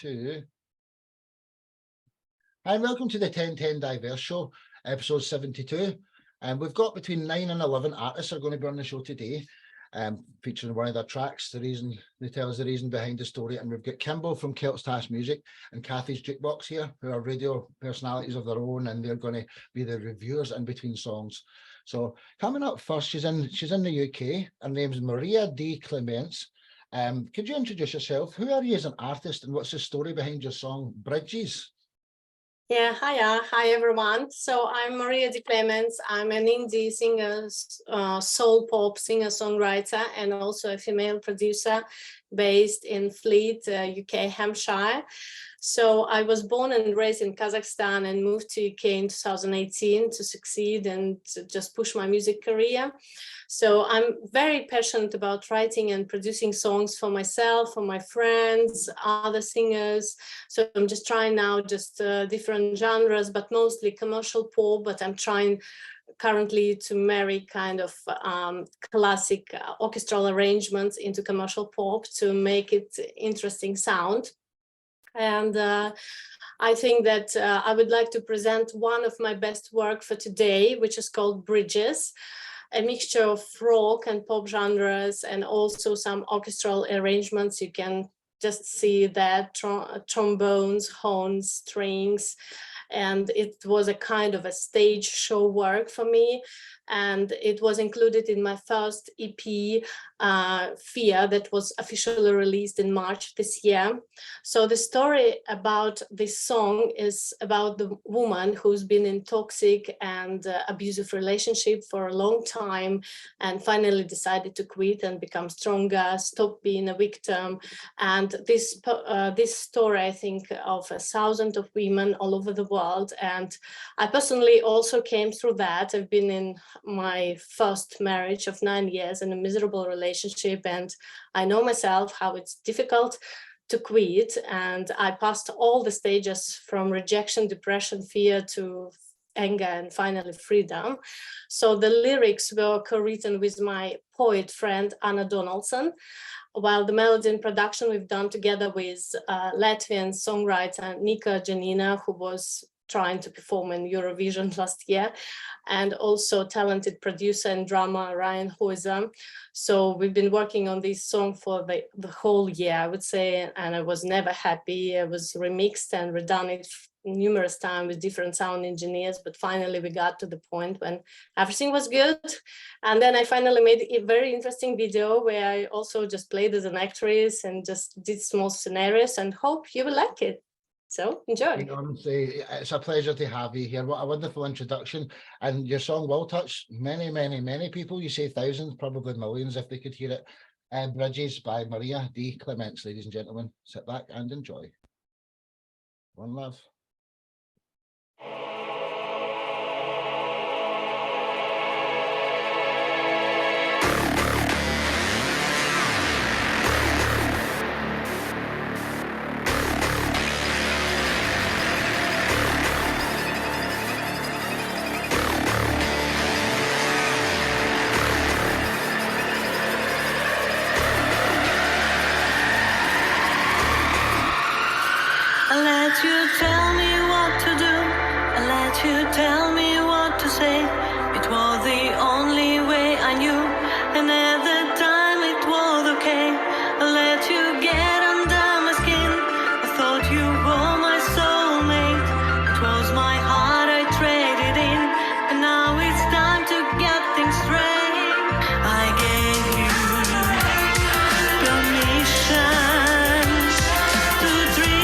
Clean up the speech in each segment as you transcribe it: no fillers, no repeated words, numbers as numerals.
to... Hi, and welcome to the 10-10-Diverse Show, episode 72. We've got between 9 and 11 artists are going to be on the show today, featuring one of their tracks. They tell us the reason behind the story. And we've got Kimbo from Celts Task Music and Kathy's Jukebox here, who are radio personalities of their own, and they're going to be the reviewers in between songs. So coming up first, she's in the UK. Her name's Maria D. Clements. Could you introduce yourself? Who are you as an artist, and what's the story behind your song Bridges? Yeah, hi everyone. So I'm Maria D. Clements. I'm an indie singer, soul pop singer-songwriter, and also a female producer based in Fleet, UK, Hampshire. So I was born and raised in Kazakhstan and moved to UK in 2018 to succeed and to just push my music career. So I'm very passionate about writing and producing songs for myself, for my friends, other singers. So I'm just trying now different genres, but mostly commercial pop, but I'm trying currently to marry kind of classic orchestral arrangements into commercial pop to make it interesting sound. And I think that I would like to present one of my best work for today, which is called Bridges, a mixture of rock and pop genres, and also some orchestral arrangements. You can just see that trombones, horns, strings, and it was a kind of a stage show work for me. And it was included in my first EP, Fear, that was officially released in March this year. So the story about this song is about the woman who's been in toxic and abusive relationship for a long time and finally decided to quit and become stronger, stop being a victim. And this story, I think, of 1,000 of women all over the world. And I personally also came through that. I've been in my first marriage of 9 years in a miserable relationship, and I know myself how it's difficult to quit, and I passed all the stages from rejection, depression, fear to anger, and finally freedom. So the lyrics were co-written with my poet friend Anna Donaldson, while the melody and production we've done together with Latvian songwriter Nika Janina, who was trying to perform in Eurovision last year, and also talented producer and drummer Ryan Hoiser. So we've been working on this song for the whole year, I would say, and I was never happy. I was remixed and redone it numerous times with different sound engineers, but finally we got to the point when everything was good. And then I finally made a very interesting video where I also just played as an actress and just did small scenarios, and hope you will like it. So enjoy. Honestly, it's a pleasure to have you here. What a wonderful introduction. And your song will touch many, many, many people. You say thousands, probably millions if they could hear it. Bridges by Maria D. Clements, ladies and gentlemen. Sit back and enjoy. One love. You tell me what to do, I let you tell me what to say. It was the only way I knew, and at the time it was okay. I let you get under my skin, I thought you were my soulmate. It was my heart I traded in, and now it's time to get things straight. I gave you permission to dream.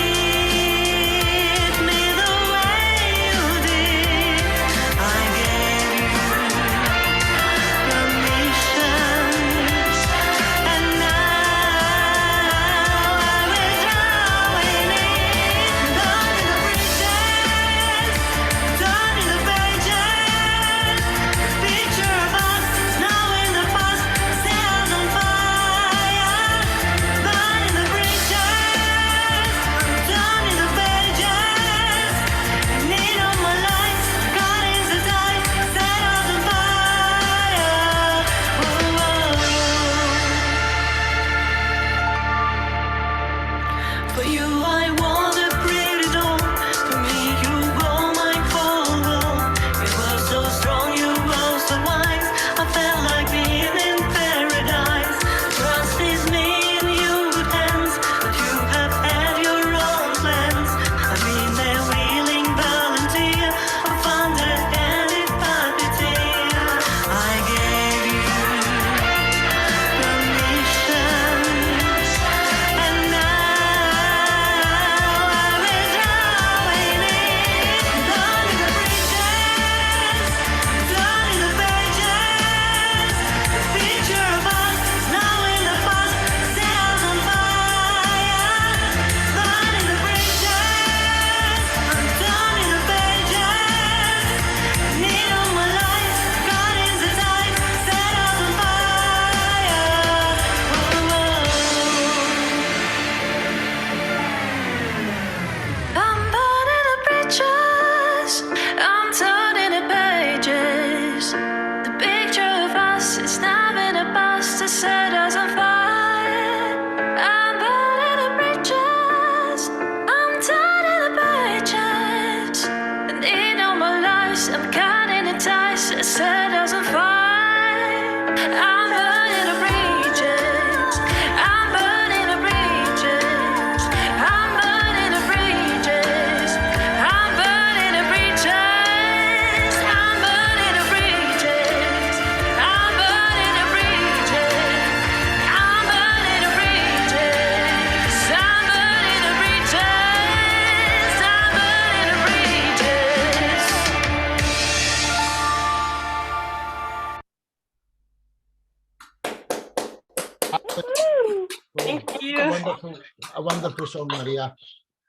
wonderful song, Maria.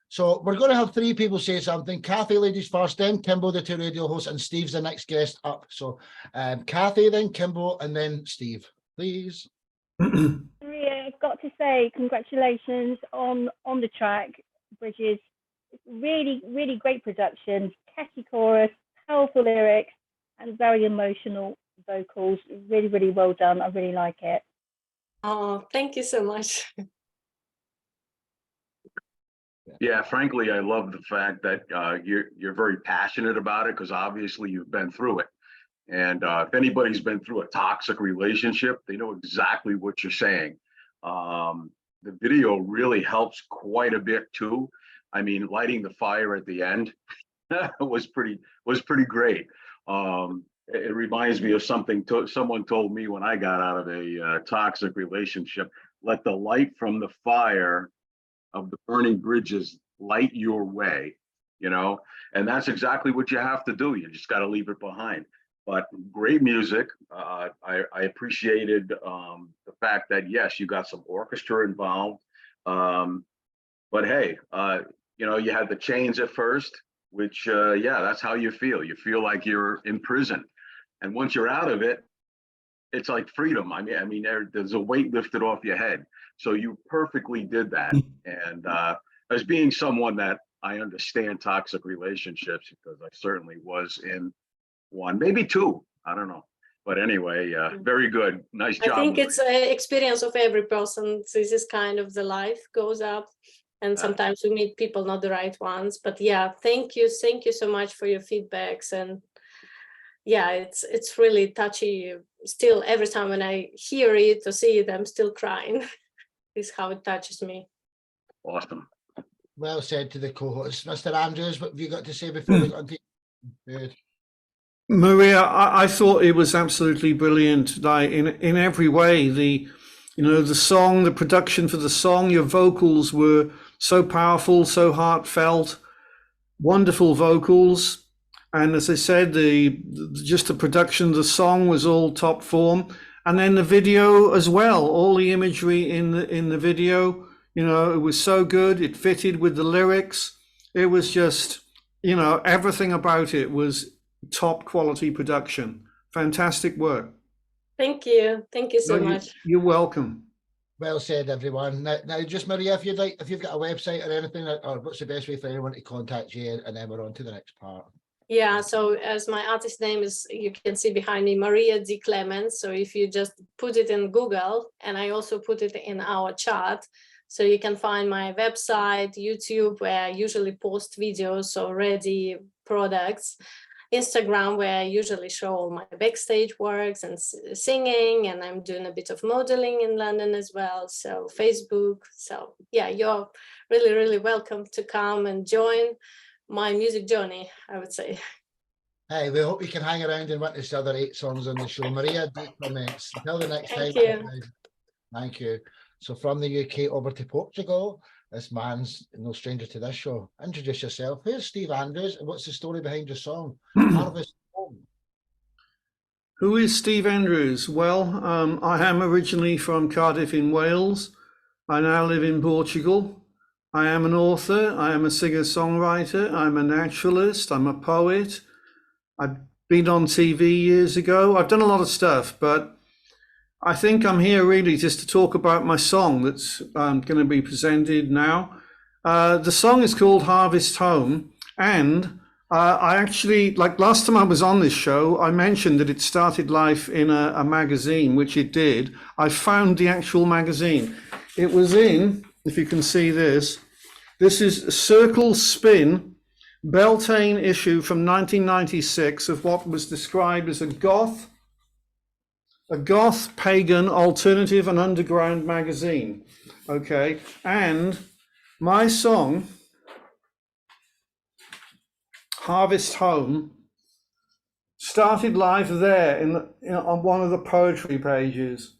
So we're going to have three people say something. Kathy, ladies first, then Kimbo, the two radio hosts, and Steve's the next guest up. So Kathy, then Kimbo, and then Steve, please. Maria, I've got to say congratulations on the track, Bridges. Really, really great production, catchy chorus, powerful lyrics, and very emotional vocals. Really, really well done. I really like it. Oh, thank you so much. Yeah, frankly, I love the fact that you're very passionate about it, because obviously you've been through it. And if anybody's been through a toxic relationship, they know exactly what you're saying. The video really helps quite a bit too. I mean, lighting the fire at the end was pretty great. It reminds me of something someone told me when I got out of a toxic relationship. Let the light from the fire of the burning bridges light your way, you know, and that's exactly what you have to do. You just got to leave it behind. But great music. I appreciated the fact that, yes, you got some orchestra involved. But hey, you know, you had the chains at first, which, yeah, that's how you feel. You feel like you're in prison. And once you're out of it, it's like freedom. I mean, there's a weight lifted off your head. So you perfectly did that. And as being someone that I understand toxic relationships, because I certainly was in one, maybe two, I don't know. But anyway, very good. Nice job. I think it's an experience of every person. This is kind of the life goes up. And sometimes we meet people, not the right ones. But yeah, thank you so much for your feedbacks. And yeah, it's really touchy. Still, every time when I hear it or see it, I'm still crying. This is how it touches me. Awesome. Well said to the co-host. Mr. Andrews, what have you got to say before we go on to Good. Maria, I thought it was absolutely brilliant. Like in every way, the song, the production for the song, your vocals were so powerful, so heartfelt, wonderful vocals. And as I said, just the production of the song was all top form. And then the video as well, all the imagery in the video, you know, it was so good. It fitted with the lyrics. It was just, you know, everything about it was top quality production. Fantastic work. Thank you so much. You're welcome. Well said, everyone. Now, just Maria, if you've got a website or anything, or what's the best way for anyone to contact you, and then we're on to the next part. Yeah, so as my artist name is, you can see behind me, Maria D. Clements. So if you just put it in Google, and I also put it in our chat, so you can find my website, YouTube, where I usually post videos or ready products, Instagram, where I usually show all my backstage works and singing, and I'm doing a bit of modeling in London as well. So Facebook. So yeah, you're really, really welcome to come and join my music journey, I would say. Hey, we hope you can hang around and witness the other 8 songs on the show. Maria D. Clements. Until the next time. Thank you. Thank you. So from the UK over to Portugal, this man's no stranger to this show. Introduce yourself. Who's Steve Andrews, and what's the story behind your song, Harvest Home? Who is Steve Andrews? Well, I am originally from Cardiff in Wales. I now live in Portugal. I am an author, I am a singer-songwriter, I'm a naturalist, I'm a poet. I've been on TV years ago. I've done a lot of stuff, but I think I'm here really just to talk about my song that's going to be presented now. The song is called Harvest Home, and I actually, like last time I was on this show, I mentioned that it started life in a magazine, which it did. I found the actual magazine. It was in, if you can see this is Circle Spin, Beltane issue from 1996 of what was described as a goth, pagan, alternative and underground magazine. Okay, and my song, Harvest Home, started life there on one of the poetry pages.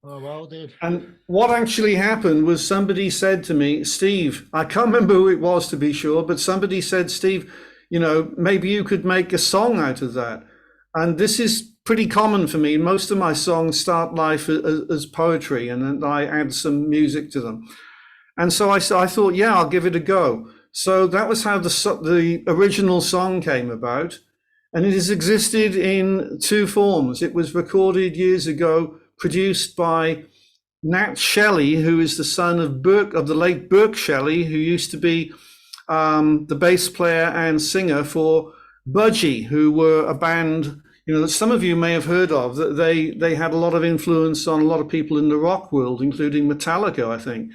Oh, well, dude. And what actually happened was somebody said to me, Steve, I can't remember who it was to be sure, but somebody said, Steve, you know, maybe you could make a song out of that. And this is pretty common for me. Most of my songs start life as poetry, and then I add some music to them. And so I thought, yeah, I'll give it a go. So that was how the original song came about. And it has existed in two forms. It was recorded years ago, produced by Nat Shelley, who is the son of the late Burke Shelley, who used to be the bass player and singer for Budgie, who were a band, that some of you may have heard of. That they had a lot of influence on a lot of people in the rock world, including Metallica, I think.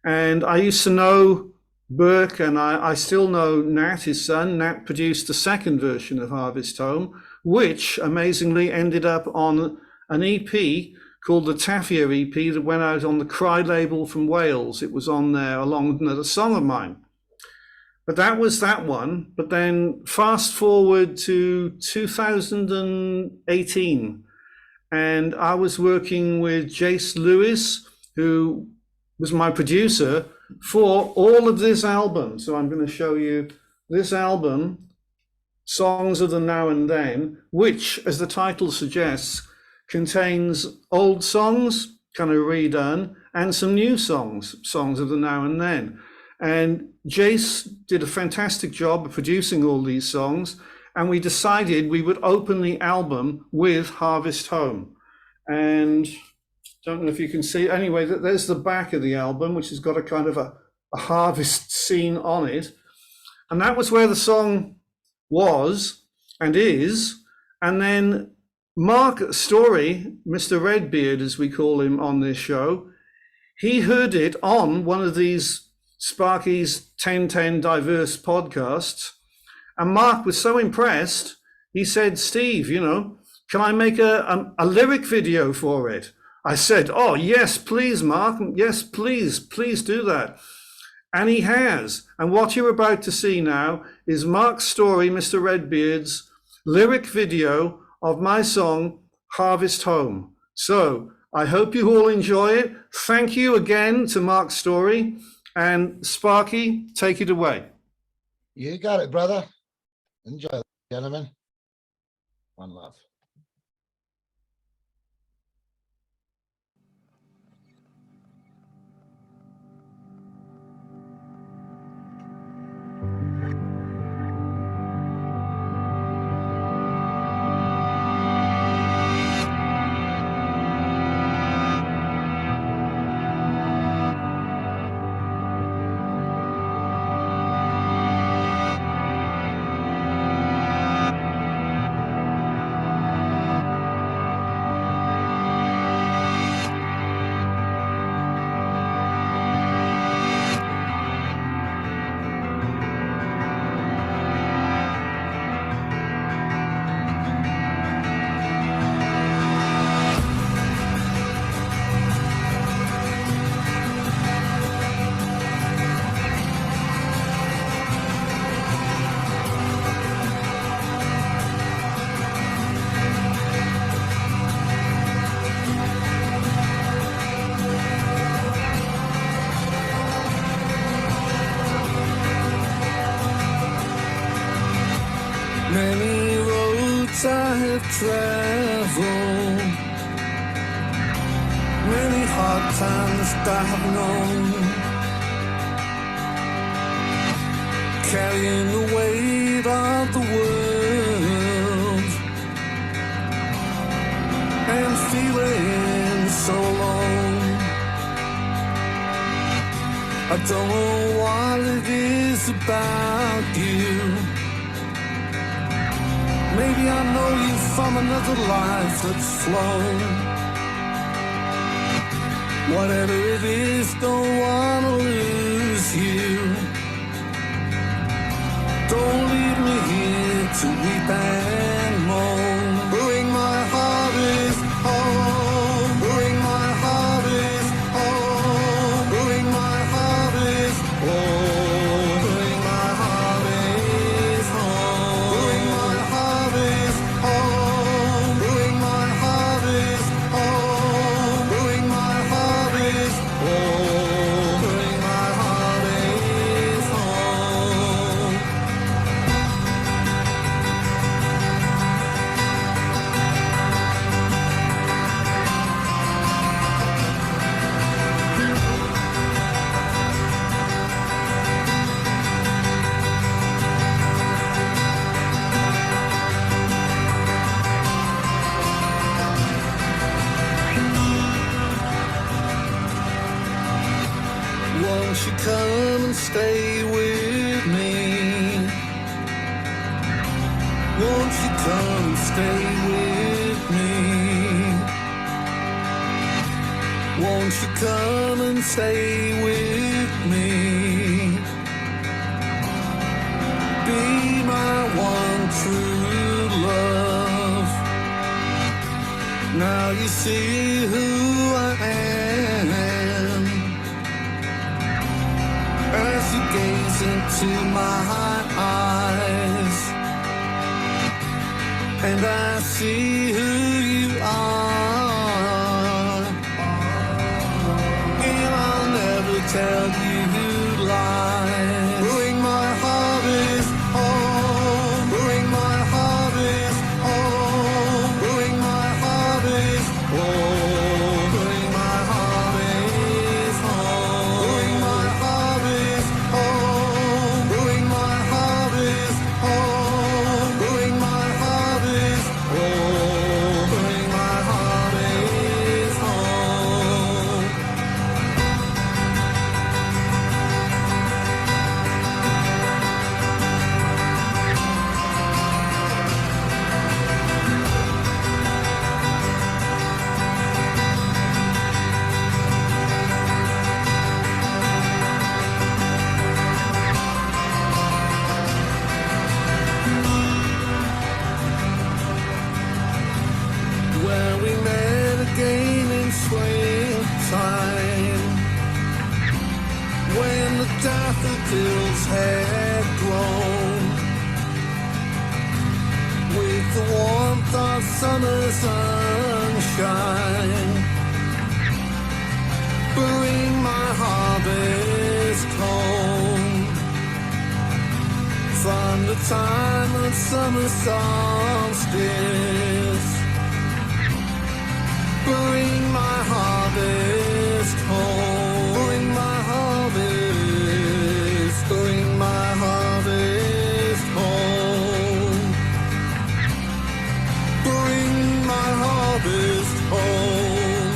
And I used to know Burke, and I still know Nat, his son. Nat produced the second version of Harvest Home, which amazingly ended up on an EP called the Taffia EP that went out on the Cry label from Wales. It was on there along with another song of mine. But that was that one. But then fast forward to 2018, and I was working with Jace Lewis, who was my producer for all of this album. So I'm going to show you this album, Songs of the Now and Then, which, as the title suggests, contains old songs, kind of redone, and some new songs of the now and then. And Jace did a fantastic job of producing all these songs, and we decided we would open the album with Harvest Home. And don't know if you can see, anyway, there's the back of the album, which has got a kind of a harvest scene on it. And that was where the song was and is. And then Mark Story, Mr. Redbeard, as we call him on this show, he heard it on one of these Sparky's 10-10-Diverse podcasts. And Mark was so impressed, he said, Steve, can I make a lyric video for it? I said, oh, yes, please, Mark. Yes, please do that. And he has. And what you're about to see now is Mark Story, Mr. Redbeard's lyric video of my song, Harvest Home. So I hope you all enjoy it. Thank you again to Mark Story. And Sparky, take it away. You got it, brother. Enjoy, gentlemen. One love. Many roads I have traveled, many hard times I have known, carrying the weight of the world and feeling so alone. I don't know what it is about you. Maybe I know you from another life that's flown. Whatever it is, don't wanna lose you. Don't leave me here to weep and moan. Bring my harvest home. Bring my harvest home. Bring my harvest home. Bring my harvest home. stay with me? Won't you come and stay with me? Won't you come and stay with me? Be my one true love. Now you see who I am as you gaze into my eyes, and I see who you are, and I'll never tell you lies. Bring my harvest home, bring my harvest home, bring my harvest home, bring my harvest home, bring my harvest home, bring my harvest home, bring my harvest home, bring my harvest home. Where we met again in springtime, when the daffodils had grown, with the warmth of summer sunshine. Bring my harvest home, from the time of summer solstice. Bring my harvest home, bring my harvest, bring my harvest home, bring my harvest home.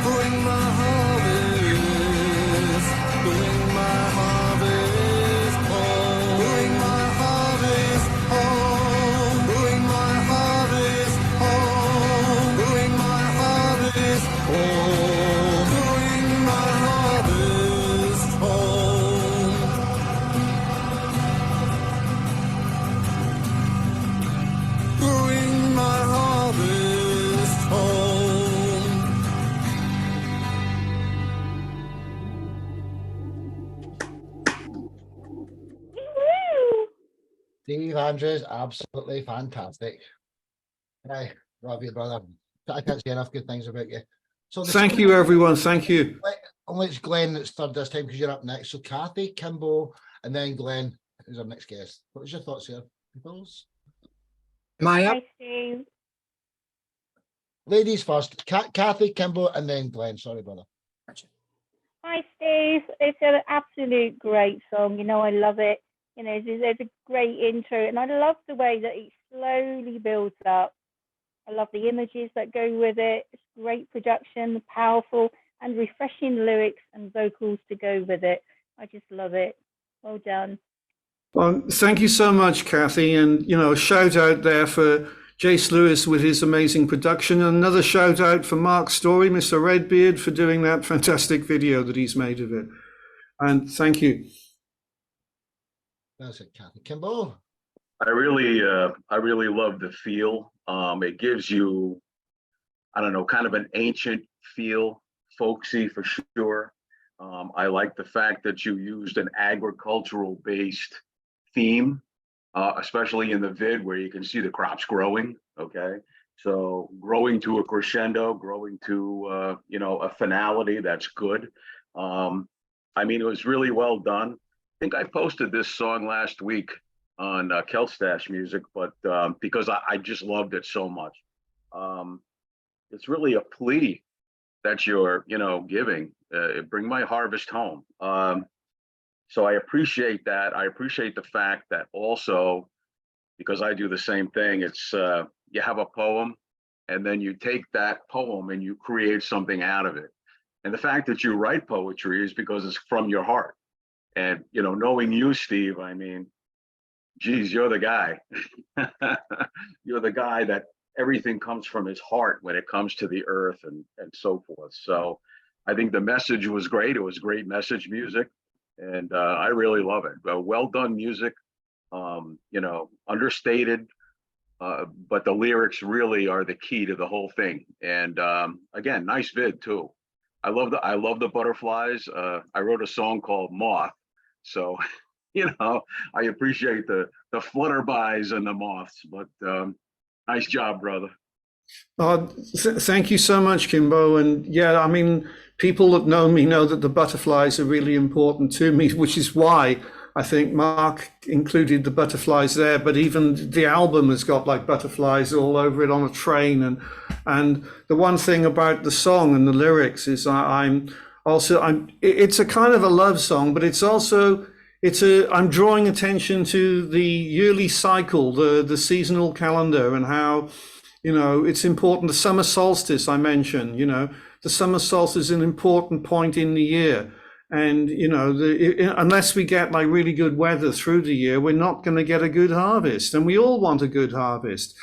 Bring my harvest, bring my harvest home, bring my harvest home, bring my harvest home, bring my harvest home, bring my harvest home. Bring my harvest home. Woo! Steve Andrews, absolutely fantastic. Hey, love you, brother. I can't say enough good things about you. So Thank you, everyone. Thank you. Only it's Glen that's third this time because you're up next. So Kathy, Kimbo, and then Glen is our next guest. What was your thoughts here, peoples? Am I up? Hi, Steve. Ladies first. Kathy, Kimbo, and then Glen. Sorry, brother. Hi, Steve. It's an absolute great song. You know, I love it. You know, there's a great intro, and I love the way that it slowly builds up. I love the images that go with it. It's great production, powerful and refreshing lyrics and vocals to go with it. I just love it. Well done. Thank you so much, Kathy. And, you know, a shout out there for Jace Lewis with his amazing production. And another shout out for Mark Story, Mr. Redbeard, for doing that fantastic video that he's made of it. And thank you. That's it, Kathy. Kimbo. I really love the feel. It gives you, I don't know, kind of an ancient feel, folksy for sure. I like the fact that you used an agricultural based theme, especially in the vid where you can see the crops growing. Okay. So growing to a crescendo, growing to, you know, a finality, that's good. I mean, it was really well done. I think I posted this song last week on Kelstash Music, but because I just loved it so much. It's really a plea that you're, you know, giving. Bring my harvest home. So I appreciate that. I appreciate the fact that also, because I do the same thing, it's you have a poem and then you take that poem and you create something out of it. And the fact that you write poetry is because it's from your heart. And, you know, knowing you, Steve, I mean, geez, you're the guy. You're the guy that everything comes from his heart when it comes to the earth and so forth. So I think the message was great. It was great message music. And I really love it. Well done music, you know, understated, but the lyrics really are the key to the whole thing. And again, nice vid too. I love the butterflies. I wrote a song called Moth. So, you know, I appreciate the flutterbys and the moths, but nice job, brother. Thank you so much, Kimbo. And yeah, I mean, people that know me know that the butterflies are really important to me, which is why I think Mark included the butterflies there. But even the album has got like butterflies all over it on a train. And the one thing about the song and the lyrics is it's a kind of a love song, but it's also, I'm drawing attention to the yearly cycle, the seasonal calendar, and how, you know, it's important. The summer solstice I mentioned, you know, the summer solstice is an important point in the year. And, you know, unless we get like really good weather through the year, we're not going to get a good harvest. And we all want a good harvest.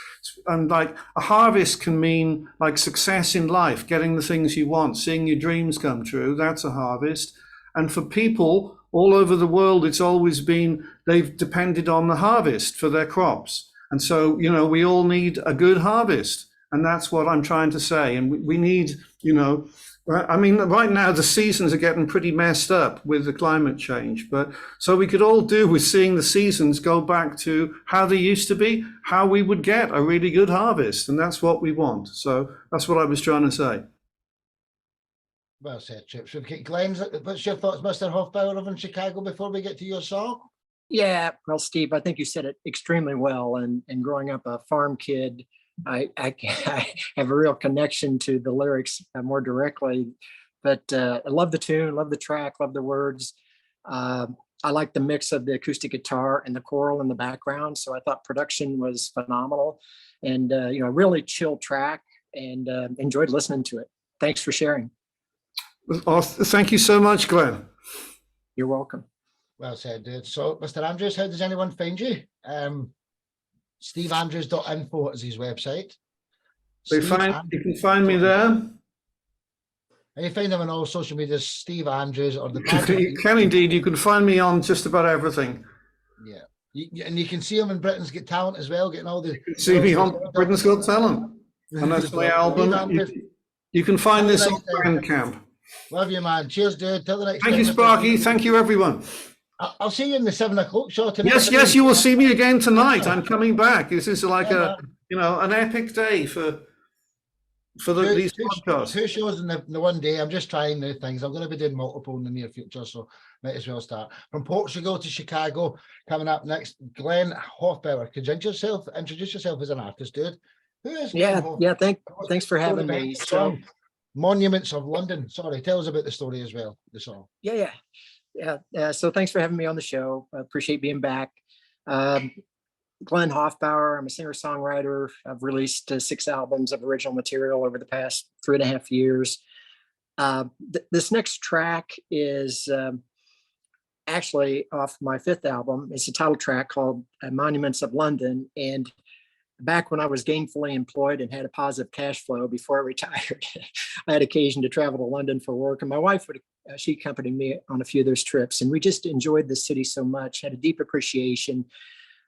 And like a harvest can mean like success in life, getting the things you want, seeing your dreams come true. That's a harvest. And for people all over the world, it's always been, they've depended on the harvest for their crops. And so, you know, we all need a good harvest. And that's what I'm trying to say. And we need, you know, I mean, right now the seasons are getting pretty messed up with the climate change, but so we could all do with seeing the seasons go back to how they used to be, how we would get a really good harvest. And that's what we want. So that's what I was trying to say. Well said, Chips. Glen, what's your thoughts, Mr. Hofbauer of in Chicago, before we get to your song? Yeah, well, Steve, I think you said it extremely well. And growing up a farm kid, I have a real connection to the lyrics more directly, but I love the tune, love the track, love the words. I like the mix of the acoustic guitar and the choral in the background. So I thought production was phenomenal, and you know, really chill track, and enjoyed listening to it. Thanks for sharing. Oh, thank you so much, Glen. You're welcome. Well said, dude. So, Mr. Andrews, how does anyone find you? SteveAndrews.info is his website. You can find me there. And you find him on all social media, Steve Andrews, or the You can indeed. You can find me on just about everything. Yeah. And you can see him in Britain's Got Talent as well, getting all the... You can see me on Britain's Got Talent. And that's my album. You can find this on Bandcamp. Love you, man. Cheers, dude. Till the next time. Thank you, Sparky. Thank you, everyone. I'll see you in the 7 o'clock show tonight. Yes, you will see me again tonight. I'm coming back. This is like an epic day for these podcasts. 2 shows in the one day. I'm just trying new things. I'm going to be doing multiple in the near future, so might as well start. From Portugal to Chicago, coming up next, Glen Hofbauer. Could you introduce yourself as an artist, dude? Who is Yeah. Thanks for having me. So, Monuments of London. Sorry, tell us about the story as well. The song. Yeah. So thanks for having me on the show. I appreciate being back. Glen Hofbauer. I'm a singer-songwriter. I've released 6 albums of original material over the past 3.5 years. This next track is actually off my 5th album. It's a title track called Monuments of London. And back when I was gainfully employed and had a positive cash flow before I retired, I had occasion to travel to London for work. And my wife she accompanied me on a few of those trips. And we just enjoyed the city so much, had a deep appreciation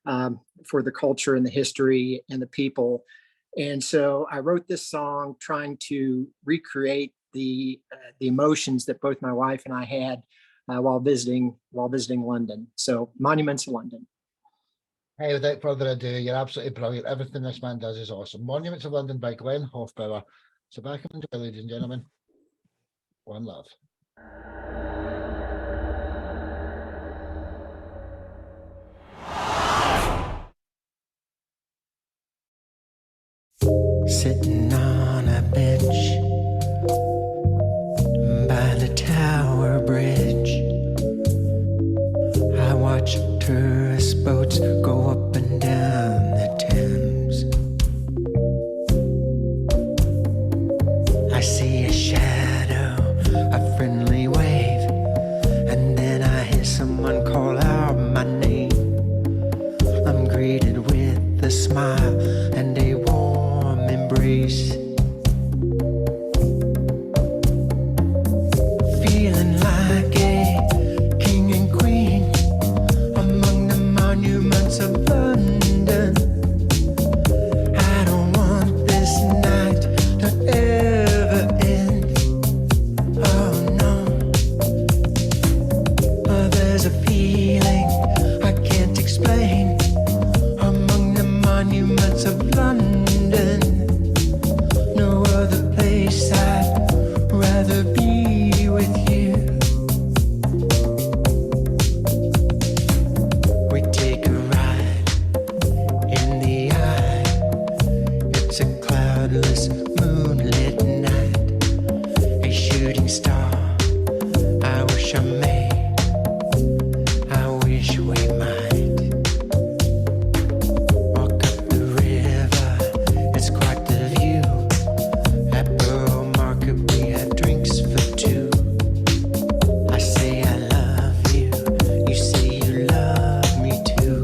for the culture and the history and the people. And so I wrote this song trying to recreate the emotions that both my wife and I had while visiting London. So Monuments of London. Hey, without further ado, you're absolutely brilliant. Everything this man does is awesome. Monuments of London by Glen Hofbauer. So back and enjoy, ladies and gentlemen. One love. Sitting on a bench by the Tower Bridge, I watch tourist boats go up and down the Thames. shadow, a friendly wave, and then I hear someone call out my name. I'm greeted with a smile and a warm embrace. Feeling like a king and queen among the monuments of London. I don't want this night to ever end. Oh no. There's a feeling I can't explain among the monuments of London. No other place I'd rather be with you. We take a ride in the eye. It's a cloudless, moonlit night. A shooting star. I wish I may. I wish we might walk up the river. It's quite the view. At Borough Market we had drinks for two. I say I love you. You say you love me too.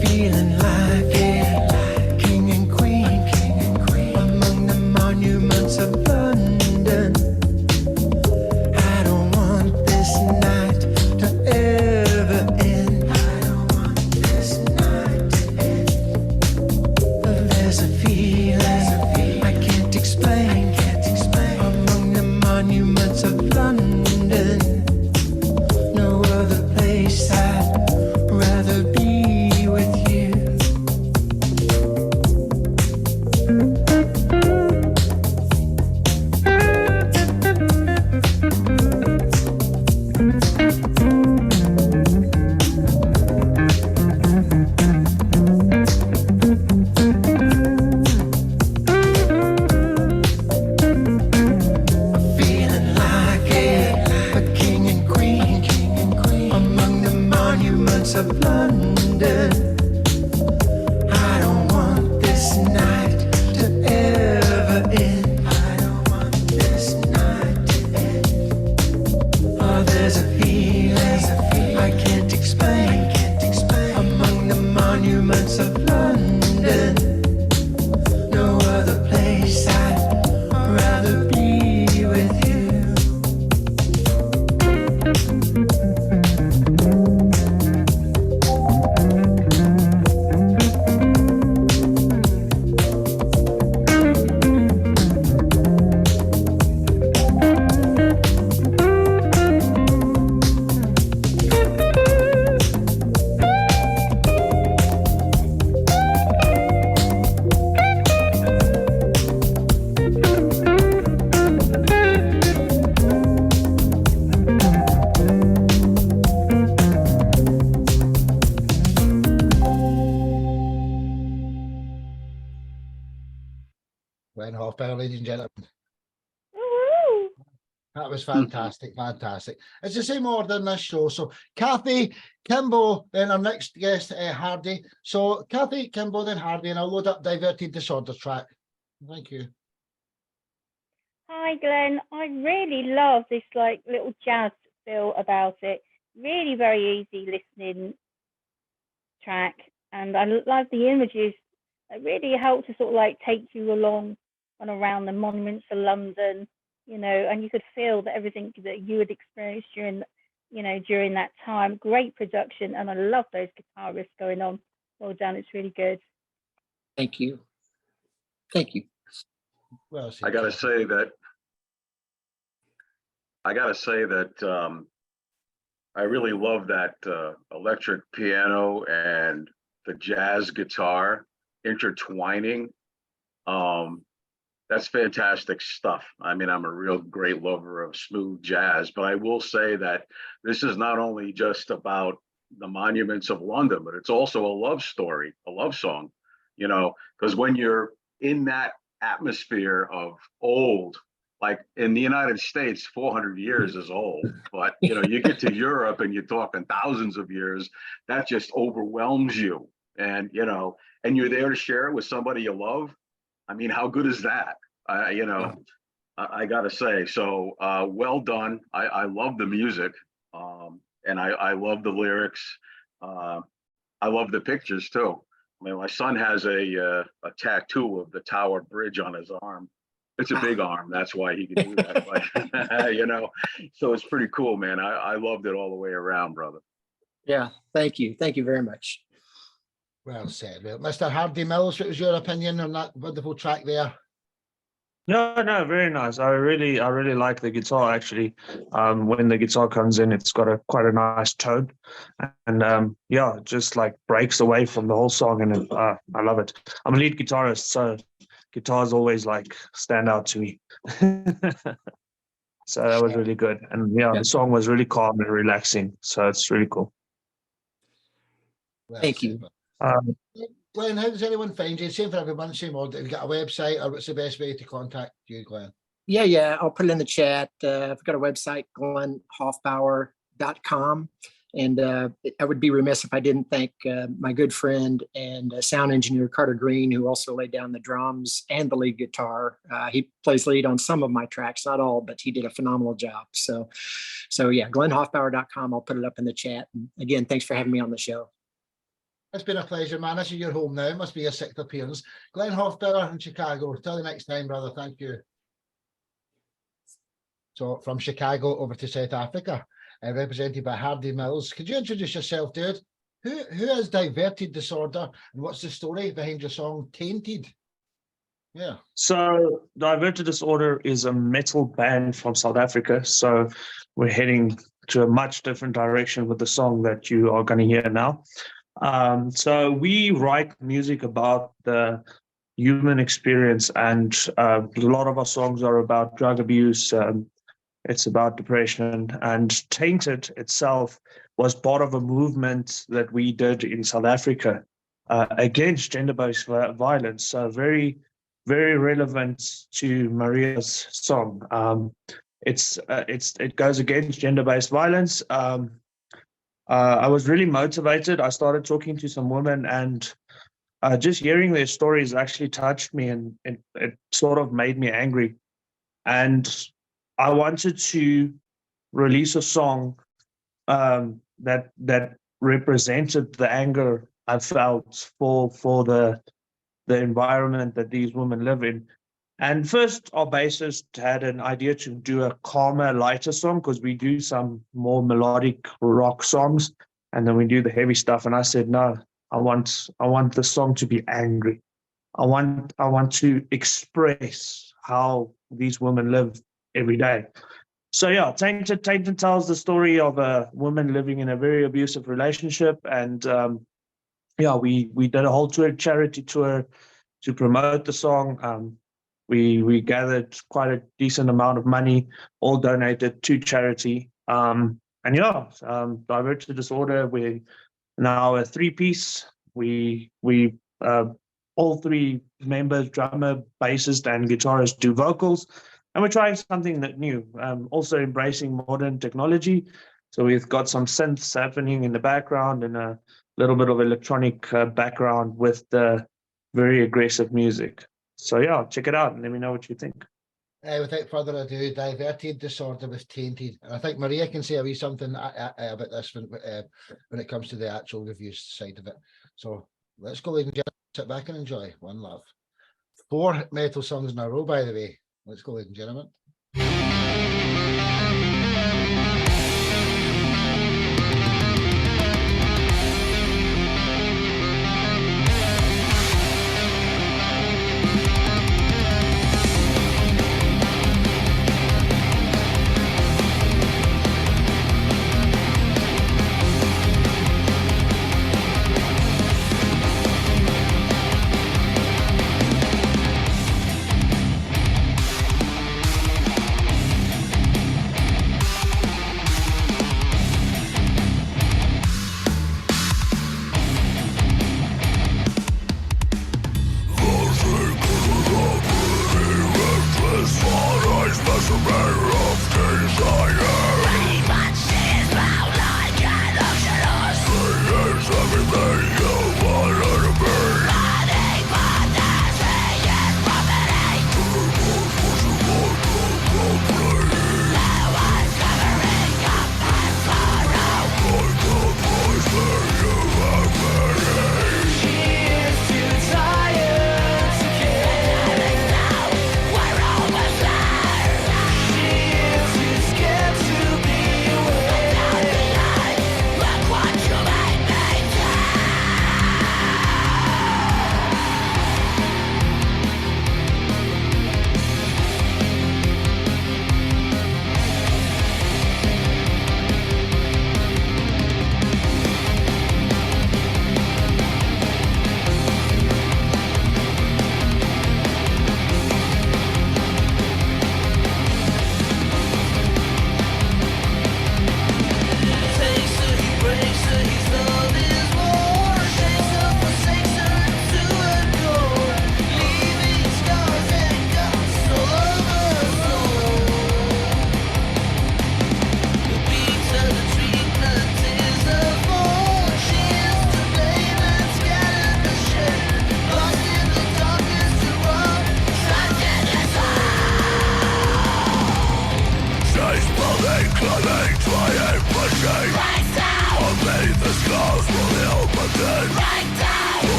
Feeling like a king and queen among the monuments of London. I don't want this night to ever end. I don't want this night to end. There's a feeling I can't explain among the monuments of London. No other place I'd rather be with you. Feeling like a king and queen among the monuments of London. I don't want this night to ever end. I don't want this night to end. Oh, there's a feeling I can't explain among the monuments of London. No other place I'd rather be with you. Glen Hofbauer, ladies and gentlemen. Woo! That was fantastic, fantastic. It's the same order in this show. So Kathy, Kimbo, then our next guest, Hardy. So Kathy, Kimbo, then Hardy, and I'll load up Diverted Disorder track. Thank you. Hi, Glenn. I really love this like little jazz feel about it. Really very easy listening track, and I love the images. It really helped to sort of like take you along and around the monuments of London, you know, and you could feel that everything that you had experienced during, you know, during that time. Great production, and I love those guitar riffs going on. Well done. It's really good. Thank you. Thank you. Well, I gotta say that I really love that electric piano and the jazz guitar intertwining. That's fantastic stuff. I mean, I'm a real great lover of smooth jazz, but I will say that this is not only just about the monuments of London, but it's also a love story, a love song, you know, because when you're in that atmosphere of old, like in the United States, 400 years is old, but you know, you get to Europe and you're talking thousands of years, that just overwhelms you. And, you know, and you're there to share it with somebody you love. I mean, how good is that? You know, I gotta say, so well done. I love the music, and I love the lyrics. I love the pictures too. I mean, my son has a tattoo of the Tower Bridge on his arm. It's a big arm, that's why he can do that. But, you know, so it's pretty cool, man. I loved it all the way around, brother. Yeah, thank you very much. Well said. Well, Mr. Hardy Mills, what was your opinion on that wonderful track there? No, very nice. I really like the guitar actually. When the guitar comes in, it's got quite a nice tone, and yeah, it just like breaks away from the whole song, and I love it. I'm a lead guitarist, so guitars always like stand out to me. So that was really good, and yeah, the song was really calm and relaxing, so it's really cool. Well Thank you. Glen, how does anyone find you? Same for everyone, same order. Have you got a website, or what's the best way to contact you, Glen? Yeah, I'll put it in the chat. I've got a website, glenhofbauer.com. And I would be remiss if I didn't thank my good friend and sound engineer, Carter Green, who also laid down the drums and the lead guitar. He plays lead on some of my tracks, not all, but he did a phenomenal job. So yeah, glenhofbauer.com. I'll put it up in the chat. And again, thanks for having me on the show. It's been a pleasure, man. This is your home now. It must be your sixth appearance. Glen Hofbauer in Chicago. Till the next time, brother. Thank you. So from Chicago over to South Africa, represented by Hardy Mills. Could you introduce yourself, dude? Who has Diverted Disorder, and what's the story behind your song Tainted? Yeah. So Diverted Disorder is a metal band from South Africa. So we're heading to a much different direction with the song that you are going to hear now. So we write music about the human experience, and a lot of our songs are about drug abuse. It's about depression, and Tainted itself was part of a movement that we did in South Africa against gender-based violence. So very, very relevant to Maria's song. It goes against gender-based violence. I was really motivated. I started talking to some women, and just hearing their stories actually touched me, and it sort of made me angry. And I wanted to release a song that represented the anger I felt for the environment that these women live in. And first, our bassist had an idea to do a calmer, lighter song, because we do some more melodic rock songs, and then we do the heavy stuff. And I said, no, I want the song to be angry. I want to express how these women live every day. So yeah, Tainted tells the story of a woman living in a very abusive relationship, and yeah, we did a whole charity tour to promote the song. We gathered quite a decent amount of money, all donated to charity. And yeah, Diverted Disorder, we're now a three-piece. We all three members, drummer, bassist, and guitarist, do vocals. And we're trying something new, also embracing modern technology. So we've got some synths happening in the background and a little bit of electronic background with the very aggressive music. So yeah, check it out and let me know what you think. Without further ado, Diverted Disorder with Tainted. And I think Maria can say a wee something about this when it comes to the actual review side of it. So let's go, ladies and gentlemen, sit back and enjoy. One love. 4 metal songs in a row, by the way. Let's go, ladies and gentlemen.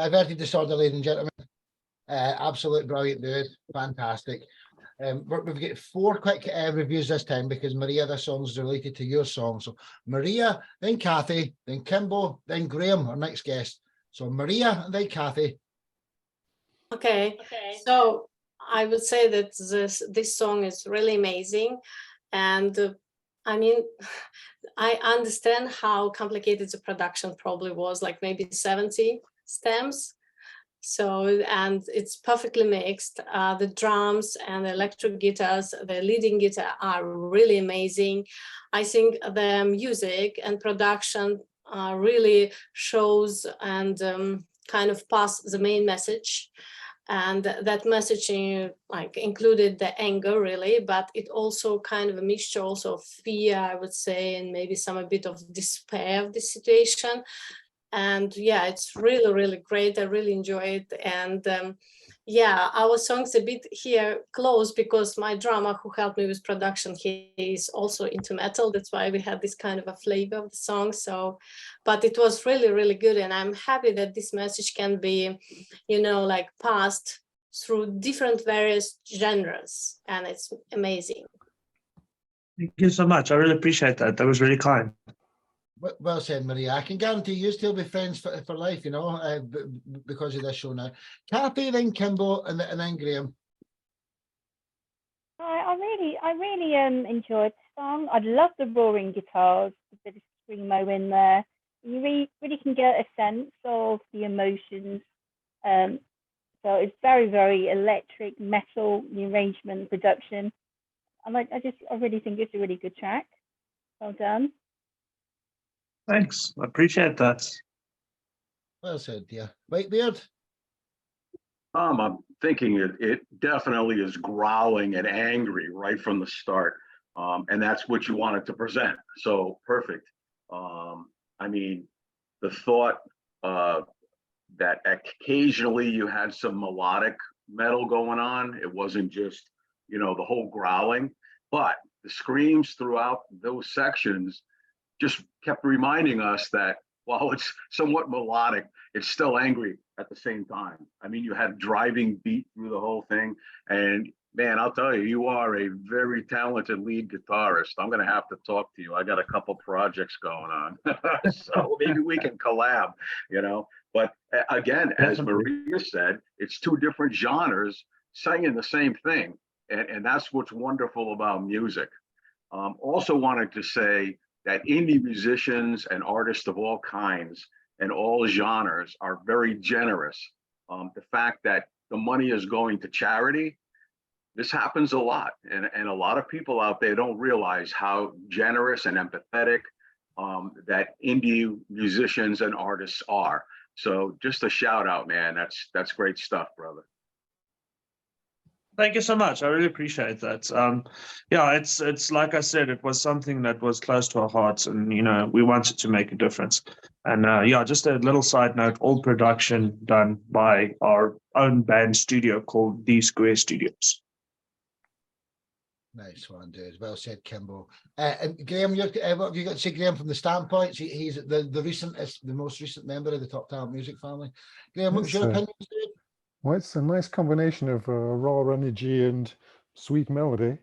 Diverted Disorder, ladies and gentlemen. Absolute brilliant dude, fantastic. We've got 4 quick reviews this time because Maria, this song's related to your song. So Maria, then Kathy, then Kimbo, then Graham, our next guest. So Maria and then Kathy. Okay, so I would say that this song is really amazing, and I mean, I understand how complicated the production probably was, like maybe 70 stems. So, and it's perfectly mixed. The drums and the electric guitars, the leading guitar are really amazing. I think the music and production really shows and kind of pass the main message. And that messaging like included the anger really, but it also kind of a mixture also of fear, I would say, and maybe a bit of despair of the situation. And yeah, it's really, really great. I really enjoy it. And yeah, our song's a bit here close because my drummer who helped me with production, he is also into metal. That's why we had this kind of a flavor of the song. So, but it was really, really good. And I'm happy that this message can be, you know, like passed through different various genres. And it's amazing. Thank you so much. I really appreciate that. That was really kind. Well said, Maria. I can guarantee you still be friends for life, you know, because of this show now. Kathy, then Kimbo, and then Graham. I really enjoyed the song. I love the roaring guitars, a bit of screamo in there. You really can get a sense of the emotions. So it's very, very electric, metal, the arrangement, production. I really think it's a really good track. Well done. Thanks. I appreciate that. Well said, dear. Whitebeard? I'm thinking it definitely is growling and angry right from the start. And that's what you wanted to present. So perfect. I mean, the thought that occasionally you had some melodic metal going on. It wasn't just, you know, the whole growling, but the screams throughout those sections just kept reminding us that while it's somewhat melodic, it's still angry at the same time. I mean, you had driving beat through the whole thing. And man, I'll tell you, you are a very talented lead guitarist. I'm going to have to talk to you. I got a couple projects going on. So maybe we can collab, you know. But again, as Maria said, it's 2 different genres singing the same thing. And that's what's wonderful about music. Also wanted to say that indie musicians and artists of all kinds and all genres are very generous. The fact that the money is going to charity, this happens a lot. And a lot of people out there don't realize how generous and empathetic that indie musicians and artists are. So just a shout out, man. That's great stuff, brother. Thank you so much. I really appreciate that. Yeah, it's like I said, it was something that was close to our hearts, and you know, we wanted to make a difference. And yeah, just a little side note: all production done by our own band studio called D Square Studios. Nice one, dude. Well said, Kimbo. And Graham, what have you got to say, Graham, from the Stampoints? He's the most recent member of the Top Talent Music family. Graham, what's your opinion, dude? Well, it's a nice combination of raw energy and sweet melody.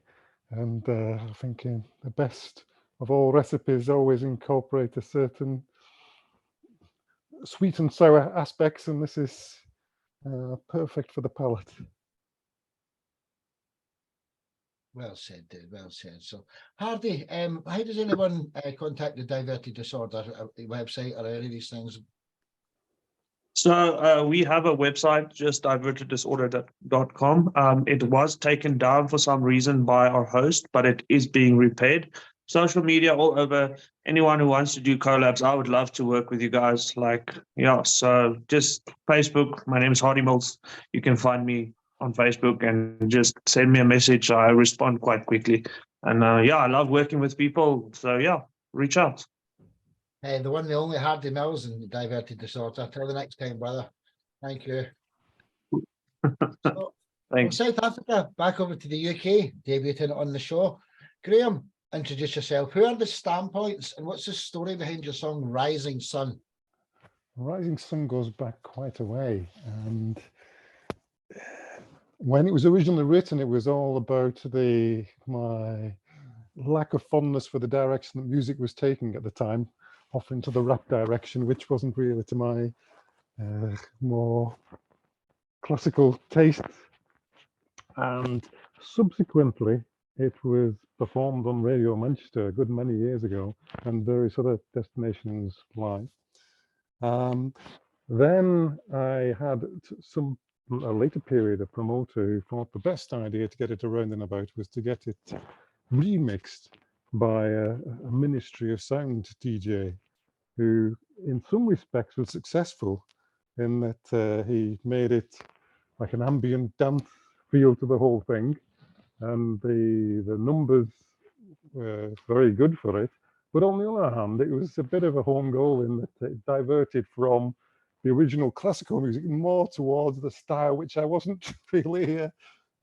And I think the best of all recipes always incorporate a certain sweet and sour aspects. And this is perfect for the palate. Well said, dude. Well said. So, Hardy, how does anyone contact the Diverted Disorder website or any of these things? So we have a website, just diverteddisorder.com. It was taken down for some reason by our host, but it is being repaired. Social media all over. Anyone who wants to do collabs, I would love to work with you guys. Like, yeah, so just Facebook. My name is Hardy Mills. You can find me on Facebook and just send me a message. I respond quite quickly. And yeah, I love working with people. So yeah, reach out. The one, the only Hardy Mills and Diverted Disorder. Till the next time, brother. Thank you. So, from South Africa, back over to the UK, debuting on the show. Graham, introduce yourself. Who are the Stampoints and what's the story behind your song Rising Sun? Rising Sun goes back quite a way, and when it was originally written, it was all about my lack of fondness for the direction that music was taking at the time, off into the rap direction, which wasn't really to my more classical tastes. And subsequently, it was performed on Radio Manchester a good many years ago, and various other destinations live. Then I had a later period of promoter who thought the best idea to get it around and about was to get it remixed by a Ministry of Sound DJ, who in some respects was successful in that he made it like an ambient dance feel to the whole thing, and the numbers were very good for it. But on the other hand, it was a bit of a home goal in that it diverted from the original classical music more towards the style which I wasn't really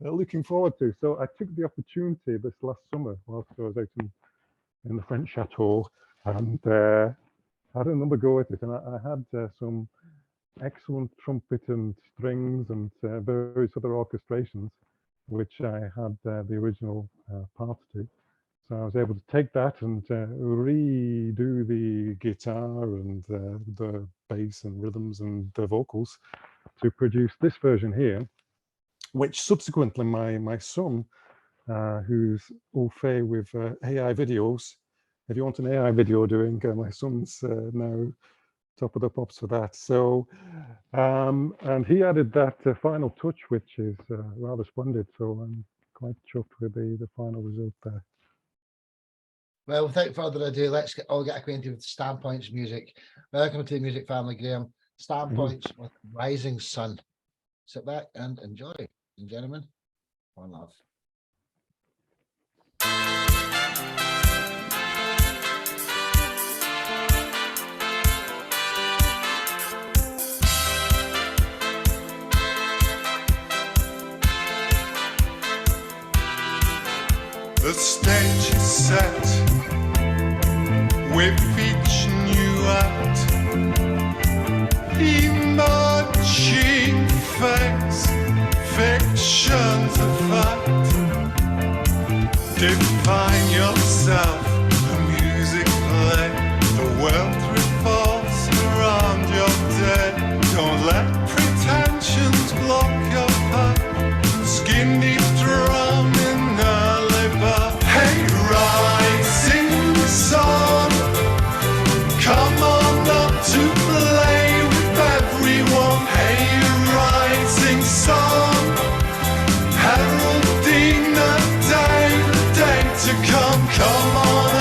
looking forward to. So I took the opportunity this last summer whilst I was out in the French Chateau, and had another go at it. And I had some excellent trumpet and strings and various other orchestrations, which I had the original parts to. So I was able to take that and redo the guitar and the bass and rhythms and the vocals to produce this version here, which subsequently my son, who's au fait with AI videos, if you want an AI video doing, my son's now top of the pops for that. So, and he added that final touch, which is rather splendid. So I'm quite chuffed with the final result there. Well, without further ado, let's all get acquainted with Stampoints music. Welcome to the music family, Graham. Stampoints with Rising Sun. Sit back and enjoy, ladies and gentlemen. One love. The stage is set with each new act, emerging facts, fictions of fact. Define yourself, the music play, the world revolves around your day. Don't let pretensions block your path, skin deep drum in early birth. Hey, rising sun, come on up to play with everyone. Hey, rising sun, heralding the day to come. Come on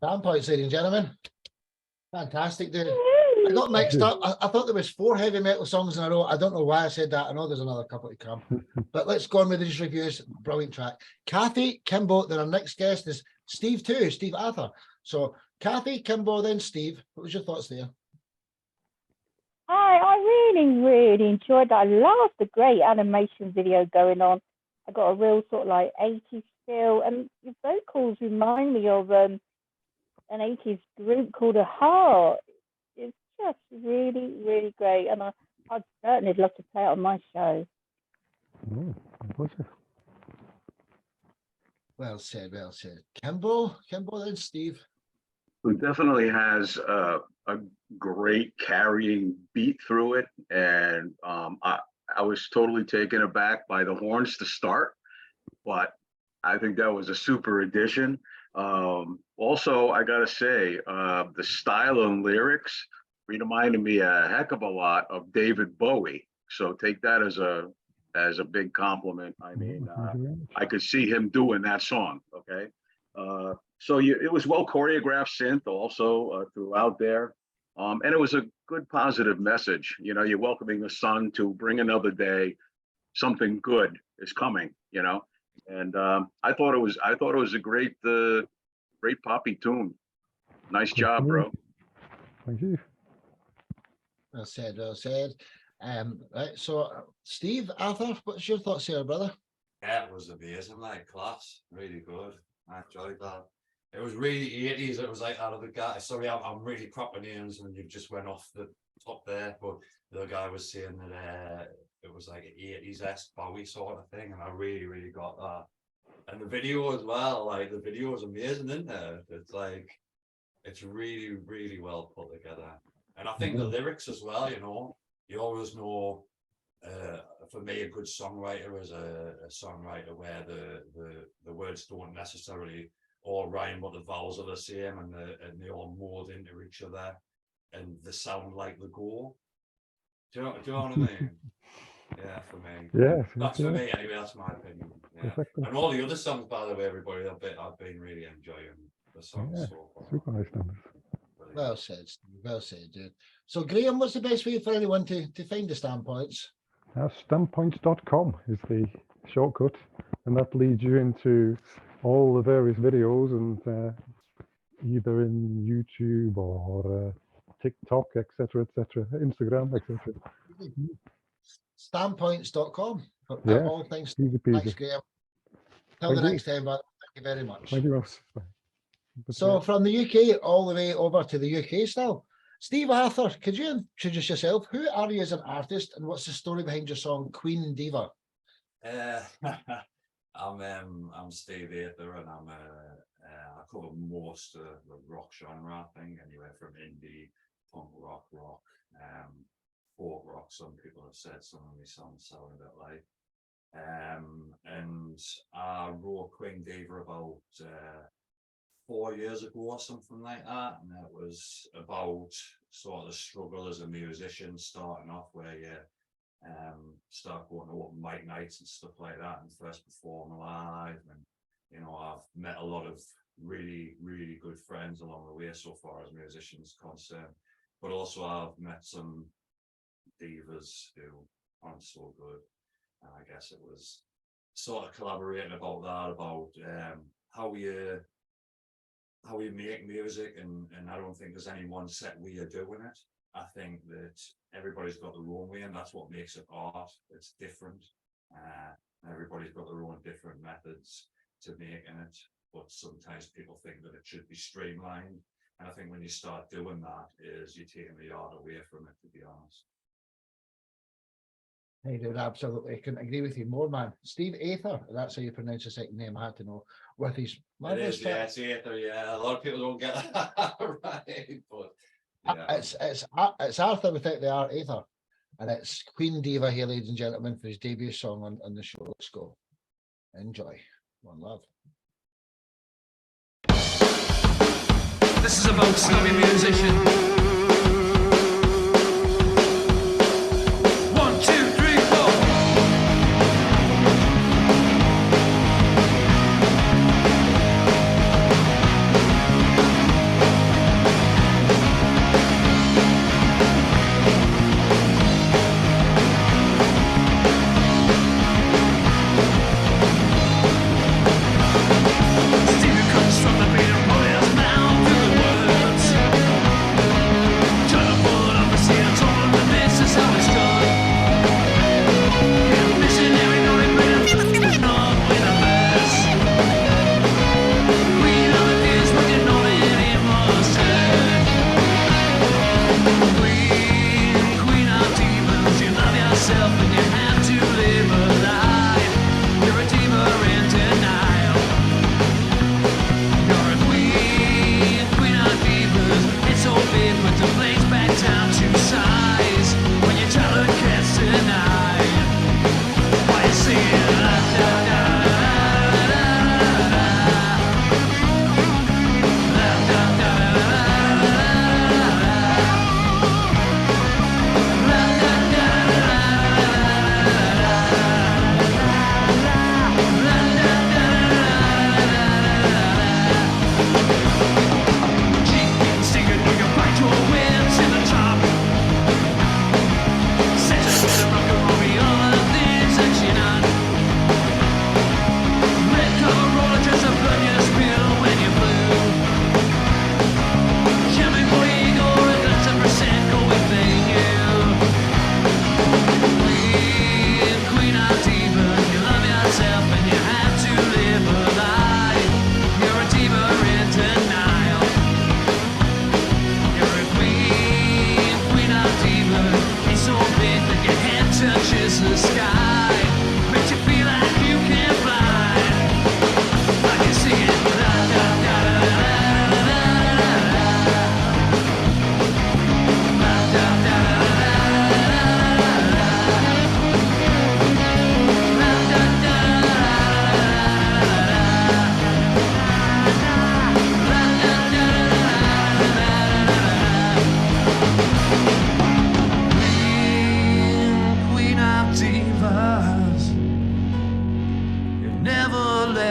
Stampoints, ladies and gentlemen. Fantastic, dude. I got mixed up. I thought there was 4 heavy metal songs in a row. I don't know why I said that. I know there's another couple to come. But let's go on with these reviews. Brilliant track. Kathy, Kimbo, then our next guest is Steve too, Steve Ather. So Kathy, Kimbo, then Steve. What was your thoughts there? Hi, I really enjoyed that. I love the great animation video going on. I got a real sort of like 80s feel, and your vocals remind me of an 80s group called A Heart. It's just really great, and I'd certainly love to play it on my show. Oh, my pleasure. Well said, well said. Kimbo, then Steve. Who definitely has a great carrying beat through it. And I was totally taken aback by the horns to start, but I think that was a super addition. Also, I gotta say, the style and lyrics reminded me a heck of a lot of David Bowie. So take that as a big compliment. I mean, I could see him doing that song, okay? So it was well choreographed synth also throughout there. And it was a good positive message. You know, you're welcoming the sun to bring another day. Something good is coming, you know? And I thought it was a great poppy tune. Nice job, bro. Thank you. Well said, well said. Right, so Steve, Ather, what's your thoughts here, brother? Yeah, it was amazing, like class, really good. I enjoyed that. It was really 80s. It was like out of the guy. Sorry, I'm really proper names and you just went off the top there, but the guy was saying that it was like an 80s-esque Bowie sort of thing, and I really got that. And the video as well, like the video was amazing, isn't it? It's like, it's really well put together. And I think the lyrics as well, you know, you always know, for me, a good songwriter is a songwriter where the words don't necessarily all rhyme, but the vowels are the same, and they all mold into each other, and they sound like the go. Do you know what I mean? Yeah, for me. Yeah. That's for me anyway. That's my opinion. Yeah. And all the other songs, by the way, everybody, I've been really enjoying the songs so far. Super nice numbers. Well said, Steve. Well said, dude. So Graham, what's the best way for anyone to find the Stampoints? Stampoints.com is the shortcut, and that leads you into all the various videos, and either in YouTube or TikTok, etc., Instagram, etc. Stampoints.com for Yeah, all things. easy peasy. Thanks, Graham. Till the next time, brother. Thank you very much. Thank you, Ross. So from the UK all the way over to the UK still. Steve Ather, could you introduce yourself? Who are you as an artist, and what's the story behind your song Queen Diva? I'm Steve Ather, and I cover most of the rock genre, I think, anywhere from indie, punk rock, folk rock. Some people have said some of my songs sound a bit like. And I wrote Queen Diva about 4 years ago or something like that, and it was about sort of the struggle as a musician starting off, where you start going to open mic nights and stuff like that, and first perform live. And you know, I've met a lot of really good friends along the way so far as musicians concerned, but also I've met some divas who aren't so good, and I guess it was sort of collaborating about that, about how you make music, and I don't think there's any one set way of doing it. I think that everybody's got their own way, and that's what makes it art. It's different. Everybody's got their own different methods to making it, but sometimes people think that it should be streamlined. And I think when you start doing that, is you're taking the art away from it, to be honest. Hey, dude, absolutely. I couldn't agree with you more, man. Steve Ather, that's how you pronounce your second name. I had to know. With his It is, yeah, it's Ather, yeah. A lot of people don't get that right, but yeah. It's Arthur without the R, Ather. And it's Queen Diva here, ladies and gentlemen, for his debut song on the show. Let's go. Enjoy. One love. This is about snobby musician.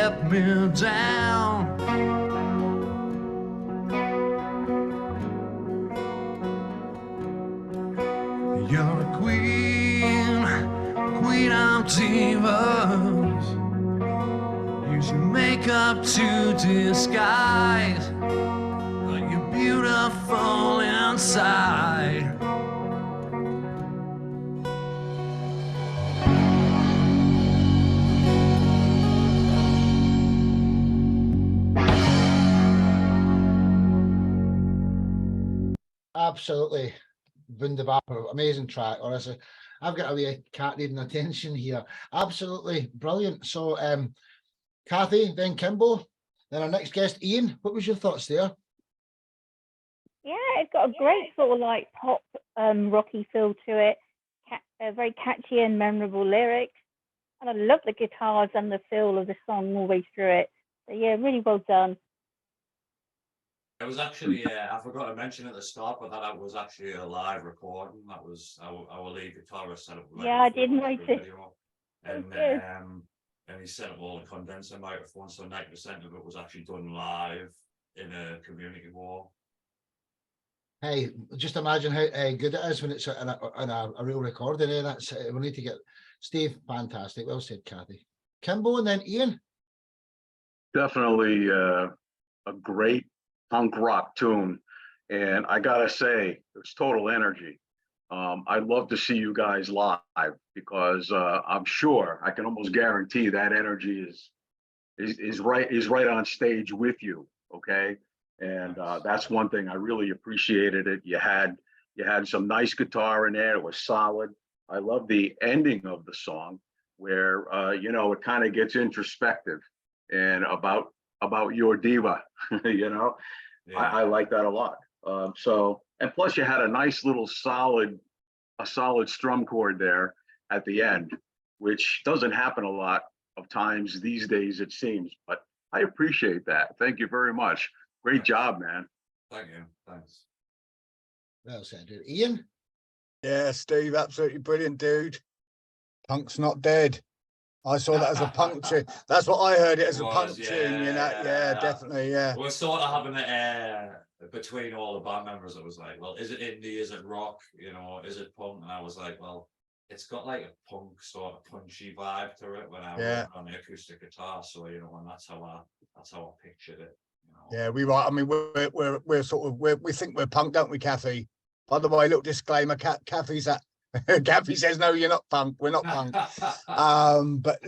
let me down. You're a queen, queen of divas. Use makeup to disguise, but you're beautiful inside. Absolutely wunderbar, amazing track. Honestly, I've got a wee cat needing attention here. Absolutely brilliant. So, Kathy, then Kimbo, then our next guest, Ian. What was your thoughts there? Yeah, it's got a great sort of like pop, rocky feel to it. Very catchy and memorable lyrics, and I love the guitars and the feel of the song all the way through it. So yeah, really well done. It was actually, I forgot to mention at the start, but that was actually a live recording. That was our lead guitarist set up. Yeah, I did notice. And Good. and he set up all the condenser microphones, so 90% of it was actually done live in a community hall. Hey, just imagine how good it is when it's in a real recording. That's we need to get Steve. Fantastic, well said, Kathy. Kimbo, and then Ian. Definitely a great punk rock tune, and I gotta say, it's total energy. I'd love to see you guys live because I'm sure, I can almost guarantee that energy is right on stage with you. Okay, and that's one thing I really appreciated. It you had some nice guitar in there. It was solid. I love the ending of the song where it kind of gets introspective and about your diva. Yeah. I like that a lot. So, and plus you had a nice little solid strum chord there at the end, which doesn't happen a lot of times these days, it seems, but I appreciate that. Thank you very much. Great job, man. Thank you. Thanks. Well said, dude. Ian. Yeah, Steve, absolutely brilliant, dude. Punk's not dead. I saw that as a punk tune. That's what I heard it as a punk tune, Yeah, definitely, yeah. We're sort of having it between all the band members. It was like, well, is it indie? Is it rock? Is it punk? And I was like, well, it's got like a punk sort of punchy vibe to it when I wrote on the acoustic guitar. So and that's how I pictured it. Yeah, we were. I mean, we're sort of we think we're punk, don't we, Kathy? By the way, little disclaimer: Kathy's at. Kathy says, "No, you're not punk. We're not punk." But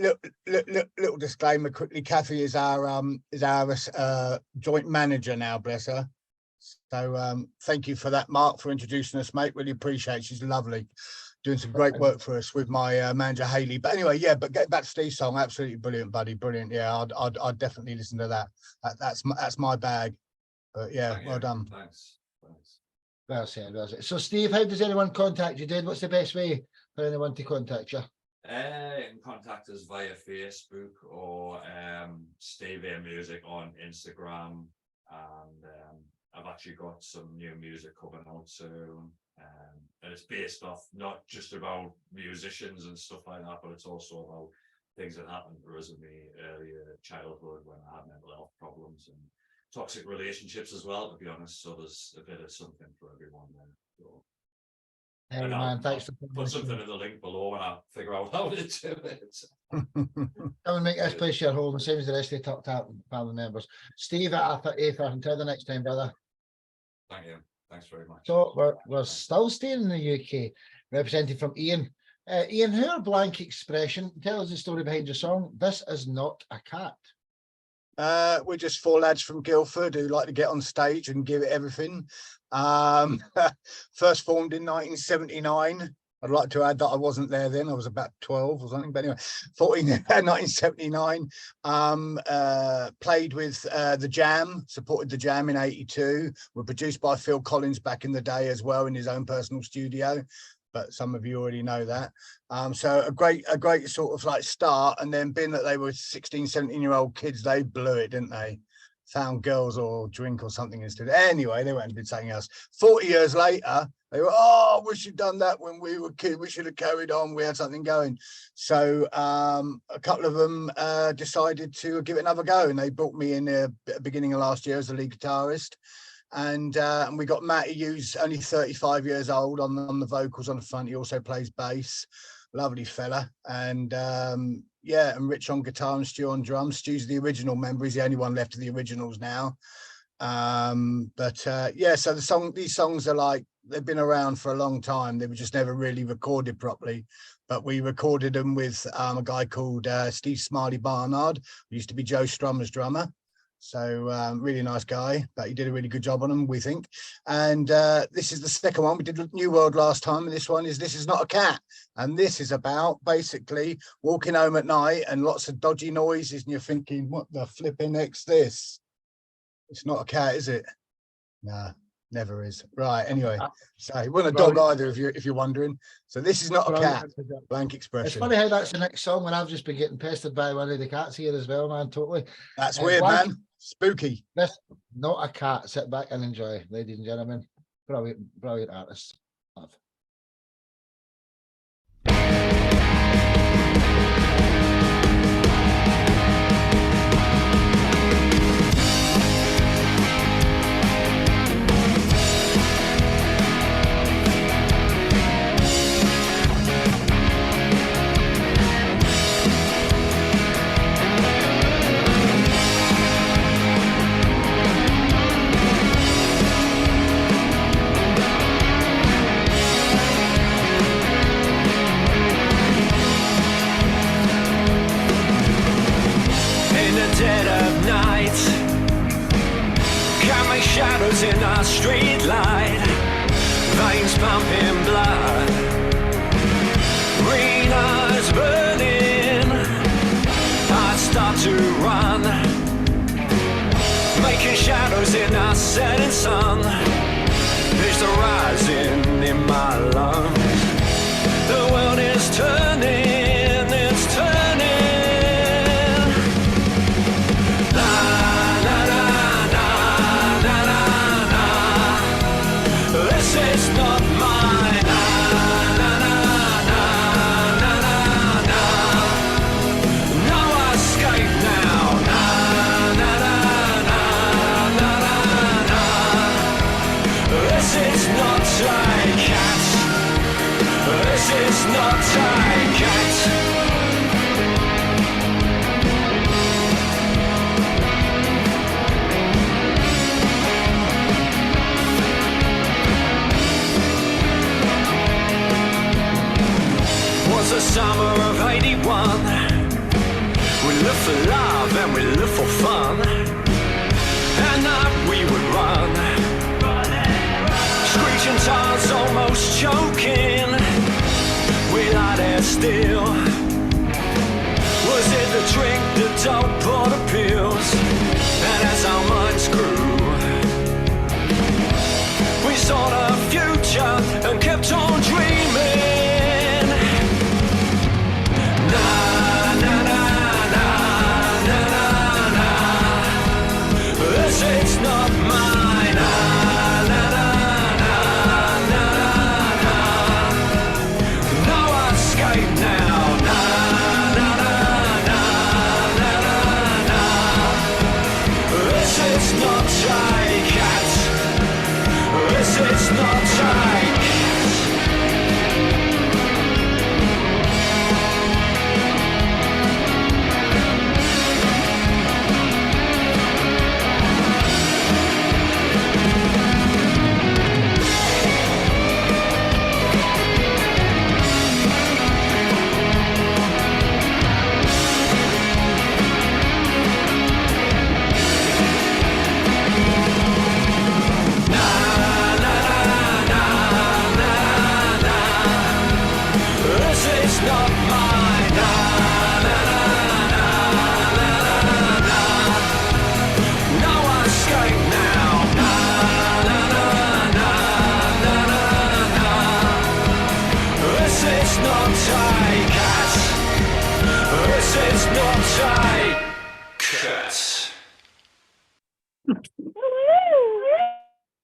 little disclaimer quickly: Kathy is our joint manager now. Bless her. So thank you for that, Mark, for introducing us, mate. Really appreciate it. She's lovely, doing some great work for us with my manager Haley. But anyway, yeah. But getting back to Steve's song, absolutely brilliant, buddy. Brilliant. Yeah, I'd definitely listen to that. That's my bag. But yeah, well done. Thanks. Well said, well said. So, Steve, how does anyone contact you, dude? What's the best way for anyone to contact you? You can contact us via Facebook or Steve A Music on Instagram, and I've actually got some new music coming out soon, and it's based off not just about musicians and stuff like that, but it's also about things that happened to us in the earlier childhood when I had mental health problems and toxic relationships as well, to be honest. So there's a bit of something for everyone there. So, Hey man, thanks for put something in the link below when I figure out how to do it. Come and make this place your home, same as the rest of the Top Tap family members. Steve at Ather, until the next time, brother. Thank you. Thanks very much. So we're still staying in the UK, represented from Ian. Ian, who are Blank Xpression? Tell us the story behind your song. This is not a cat. We're just four lads from Guildford who like to get on stage and give it everything. First formed in 1979. I'd like to add that I wasn't there then. I was about 12 or something. But anyway, 1979. Played with The Jam, supported The Jam in 82. Were produced by Phil Collins back in the day as well in his own personal studio. But some of you already know that. So a great sort of like start, and then being that they were 16, 17-year-old kids, they blew it, didn't they? found girls or drink or something instead. Anyway, they went and did something else. 40 years later, they were, oh, we should have done that when we were kids. We should have carried on. We had something going. So a couple of them decided to give it another go, and they brought me in at the beginning of last year as a lead guitarist. And we got Matty, who's only 35 years old, on the vocals on the front. He also plays bass. Lovely fella. And yeah, and Rich on guitar and Stu on drums. Stu's the original member. He's the only one left of the originals now. Yeah, so these songs are like, they've been around for a long time. They were just never really recorded properly. But we recorded them with a guy called Steve Smiley Barnard, who used to be Joe Strummer's drummer. So really nice guy, but he did a really good job on them, we think. And this is the second one. We did New World last time, and this one is This Is Not a Cat. And this is about basically walking home at night and lots of dodgy noises, and you're thinking, what the flipping heck's this? It's not a cat, is it? No, never is. Right, anyway. So it wasn't a dog either, if you're wondering. So This Is Not a Cat, Blank Expression. It's funny how that's the next song when I've just been getting pestered by one of the cats here as well, man, totally. That's weird, man. Spooky. This Not a Cat. Sit back and enjoy, ladies and gentlemen. Brilliant, brilliant artists. Love. Dead of night, got my shadows in our street light, veins pumping blood, green eyes burning, I'd start to run, making shadows in our setting sun, there's the rising in my lungs, the world is turning, it's turning. It's not mine. Na, na, na, na, na, na, na. No escape now. Na, na, na, na, na, na, na. This is not a cat. This is not a cat. The summer of 81, we lived for love and we lived for fun, and up we would run, screeching tires almost choking, we lied there still. Was it the drink, the dope or the pills? And as our minds grew, we saw the future and kept on dreaming. It's not mine. Na, na, na, na, na, na. No escape now. Na, na, na, na, na, na, na.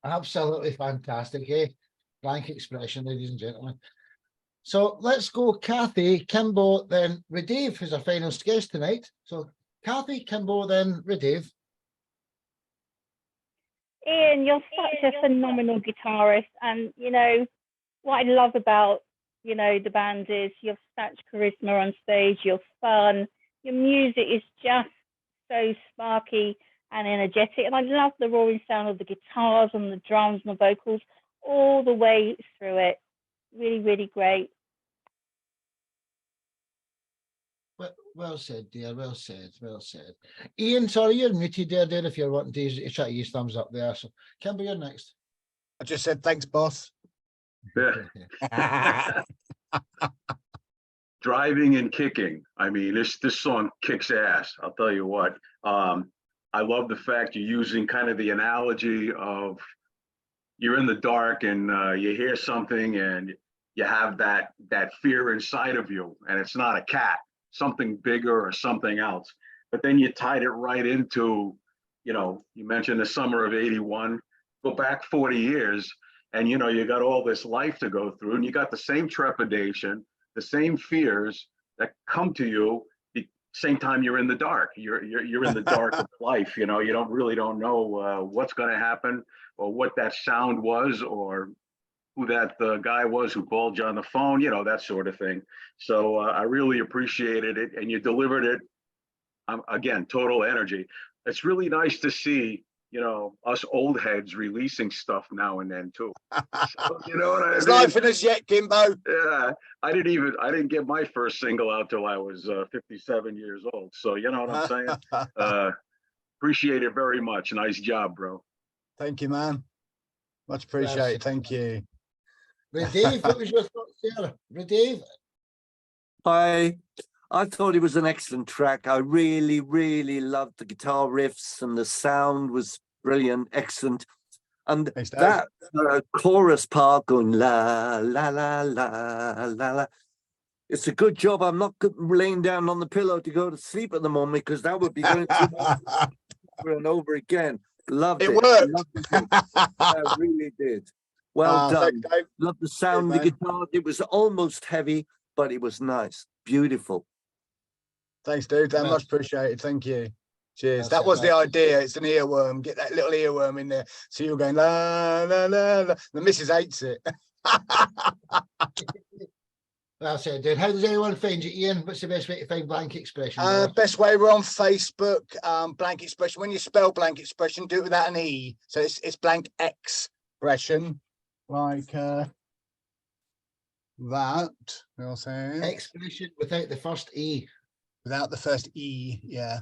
Absolutely fantastic, eh? Blank Xpression, ladies and gentlemen. So let's go Kathy, Kimbo, then Redave, who's our final guest tonight. So Kathy, Kimbo, then Redave. Ian, you're such a phenomenal guitarist, and you know what I love about the band is you've such charisma on stage. You're fun. Your music is just so sparky and energetic, and I love the roaring sound of the guitars and the drums and the vocals all the way through it. Really, really great. Well said, dear. Well said. Well said. Ian, sorry, you're muted there, dear, if you're wanting to use, try to use thumbs up there. So, Kimber, you're next. I just said thanks, boss. Yeah. Driving and kicking. I mean, this song kicks ass. I'll tell you what. I love the fact you're using kind of the analogy of you're in the dark and you hear something and you have that fear inside of you, and it's not a cat, something bigger or something else. But then you tied it right into, you mentioned the summer of '81. Go back 40 years, and you got all this life to go through, and you got the same trepidation, the same fears that come to you. Same time you're in the dark. You're in the dark of life. You don't know what's going to happen, or what that sound was, or who that guy was who called you on the phone. That sort of thing. So I really appreciated it, and you delivered it. Again, total energy. It's really nice to see us old heads releasing stuff now and then too. So, you know what I mean? It's life in us yet, Kimbo. Yeah, I didn't get my first single out till I was 57 years old. So you know what I'm saying? Appreciate it very much. Nice job, bro. Thank you, man. Much appreciated. Thank you. Redave, what was your thoughts there? Redave? Hi. I thought it was an excellent track. I really, really loved the guitar riffs, and the sound was brilliant, excellent. And that chorus part going la, la, la, la, la, la. It's a good job I'm not laying down on the pillow to go to sleep at the moment, because that would be going to over and over again. Loved it. It worked. Loved it. I really did. Well done. Love the sound of the guitar. It was almost heavy, but it was nice. Beautiful. Thanks, dude. That much appreciated. Thank you. Cheers. That was the idea. It's an earworm. Get that little earworm in there. So you're going la la la la. The missus hates it. Well said, dude. How does anyone find you, Ian? What's the best way to find Blank Xpression? Best way, we're on Facebook. Blank Xpression. When you spell Blank Xpression, do it without an E. So it's Blank Xpression, like that. We'll say Xpression without the first E. Without the first E, yeah.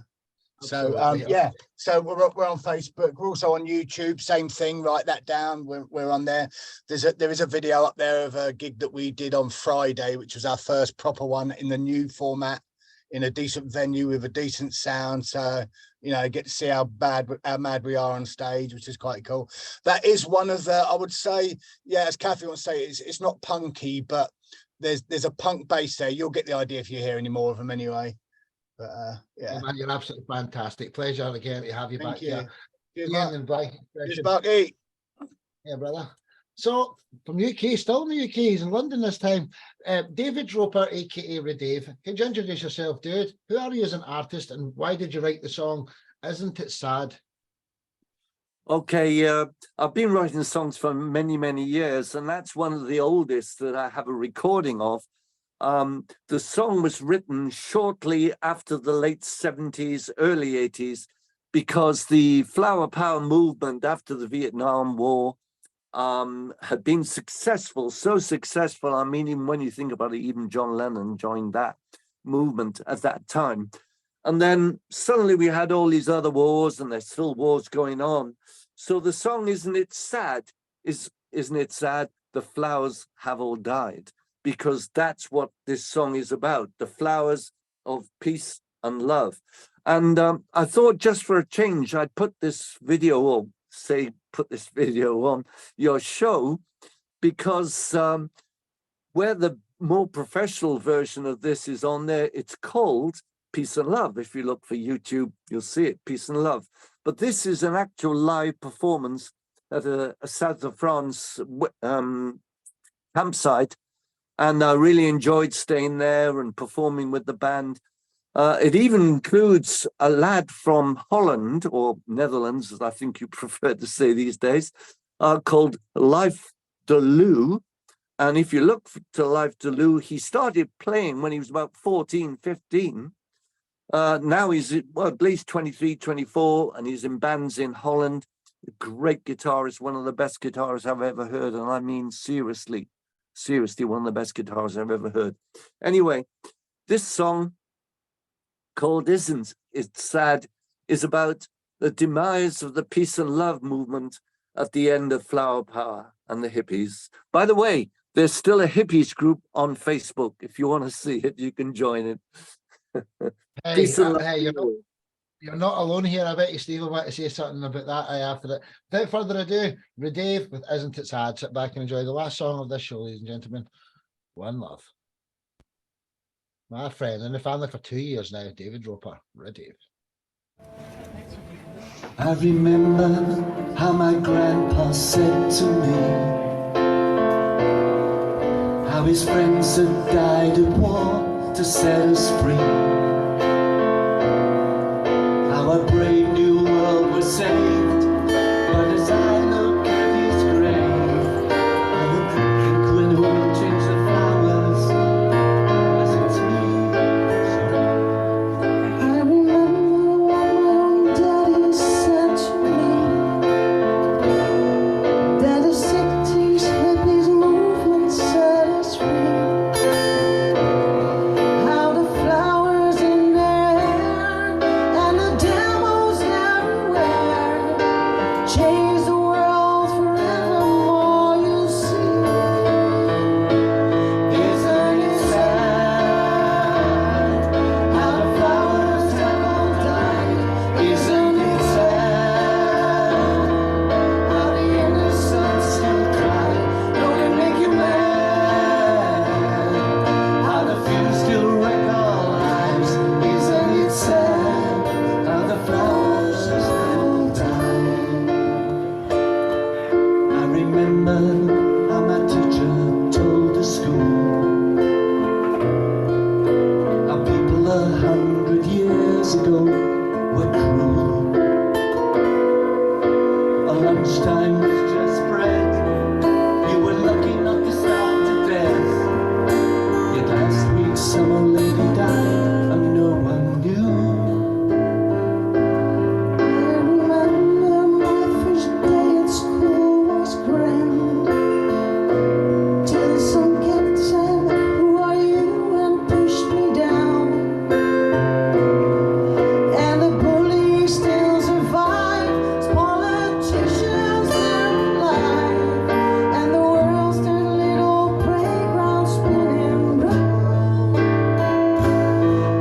So Absolutely. yeah, so we're on Facebook. We're also on YouTube. Same thing. Write that down. We're on there. There is a video up there of a gig that we did on Friday, which was our first proper one in the new format, in a decent venue with a decent sound. So get to see how mad we are on stage, which is quite cool. That is one of the, I would say, yeah, as Kathy wants to say, it's not punky, but there's a punk bass there. You'll get the idea if you hear any more of them anyway. But yeah, man, you're absolutely fantastic. Pleasure again to have you back here. Cheers, and Blank Cheers, Xpression. Sparky. Yeah, brother. So from UK, still in the UK, he's in London this time. David Roper, aka Redave. Can you introduce yourself, dude? Who are you as an artist, and why did you write the song Isn't It Sad? Okay, I've been writing songs for many, many years, and that's one of the oldest that I have a recording of. The song was written shortly after the late 70s, early 80s, because the Flower Power movement after the Vietnam War had been successful, so successful. I mean, even when you think about it, even John Lennon joined that movement at that time. And then suddenly we had all these other wars, and there's still wars going on. So the song, Isn't It Sad? Isn't it sad? The flowers have all died. Because that's what this song is about, the flowers of peace and love. And I thought, just for a change, I'd put this video, or put this video on your show, because where the more professional version of this is on there, it's called Peace and Love. If you look for YouTube, you'll see it, Peace and Love. But this is an actual live performance at a south of France campsite, and I really enjoyed staying there and performing with the band. It even includes a lad from Holland, or Netherlands, as I think you prefer to say these days, called Life de Lou. And if you look to Life de Lou, he started playing when he was about 14, 15. Now he's at least 23, 24, and he's in bands in Holland. A great guitarist, one of the best guitarists I've ever heard. And I mean, seriously, one of the best guitarists I've ever heard. Anyway, this song called Isn't It Sad is about the demise of the peace and love movement at the end of Flower Power and the hippies. By the way, there's still a hippies group on Facebook. If you want to see it, you can join it. Hey, you're not alone here. I bet you, Steve, will want to say something about that after it. Without further ado, Redave with Isn't It Sad. Sit back and enjoy the last song of this show, ladies and gentlemen. One Love. My friend in the family for 2 years now, David Roper, Redave. I remember how my grandpa said to me how his friends had died at war to set us free. How a brave new world was saved. But as I look at his grave, I hope Glen will change the flowers as it's me. I remember what my own daddy said to me, that the 60s hippies movement set us free. How the flowers in their hair and the demos everywhere change the world forevermore, you see. Isn't it sad how the flowers have all died? Isn't it sad how the innocents still cry? Don't it make you mad how the few still wreck our lives? Isn't it sad how the flowers have all died? I remember how my teacher told the school how people 100 years ago were cruel. A lunchtime was just bread. You were lucky not to starve to death. Yet last week some old lady died and no one knew. I remember my first day at school was grand. Till some kid said, "Who are you?" and pushed me down. And the bullies still survive. Politicians, they're alive. And the world's their little playground spinning round.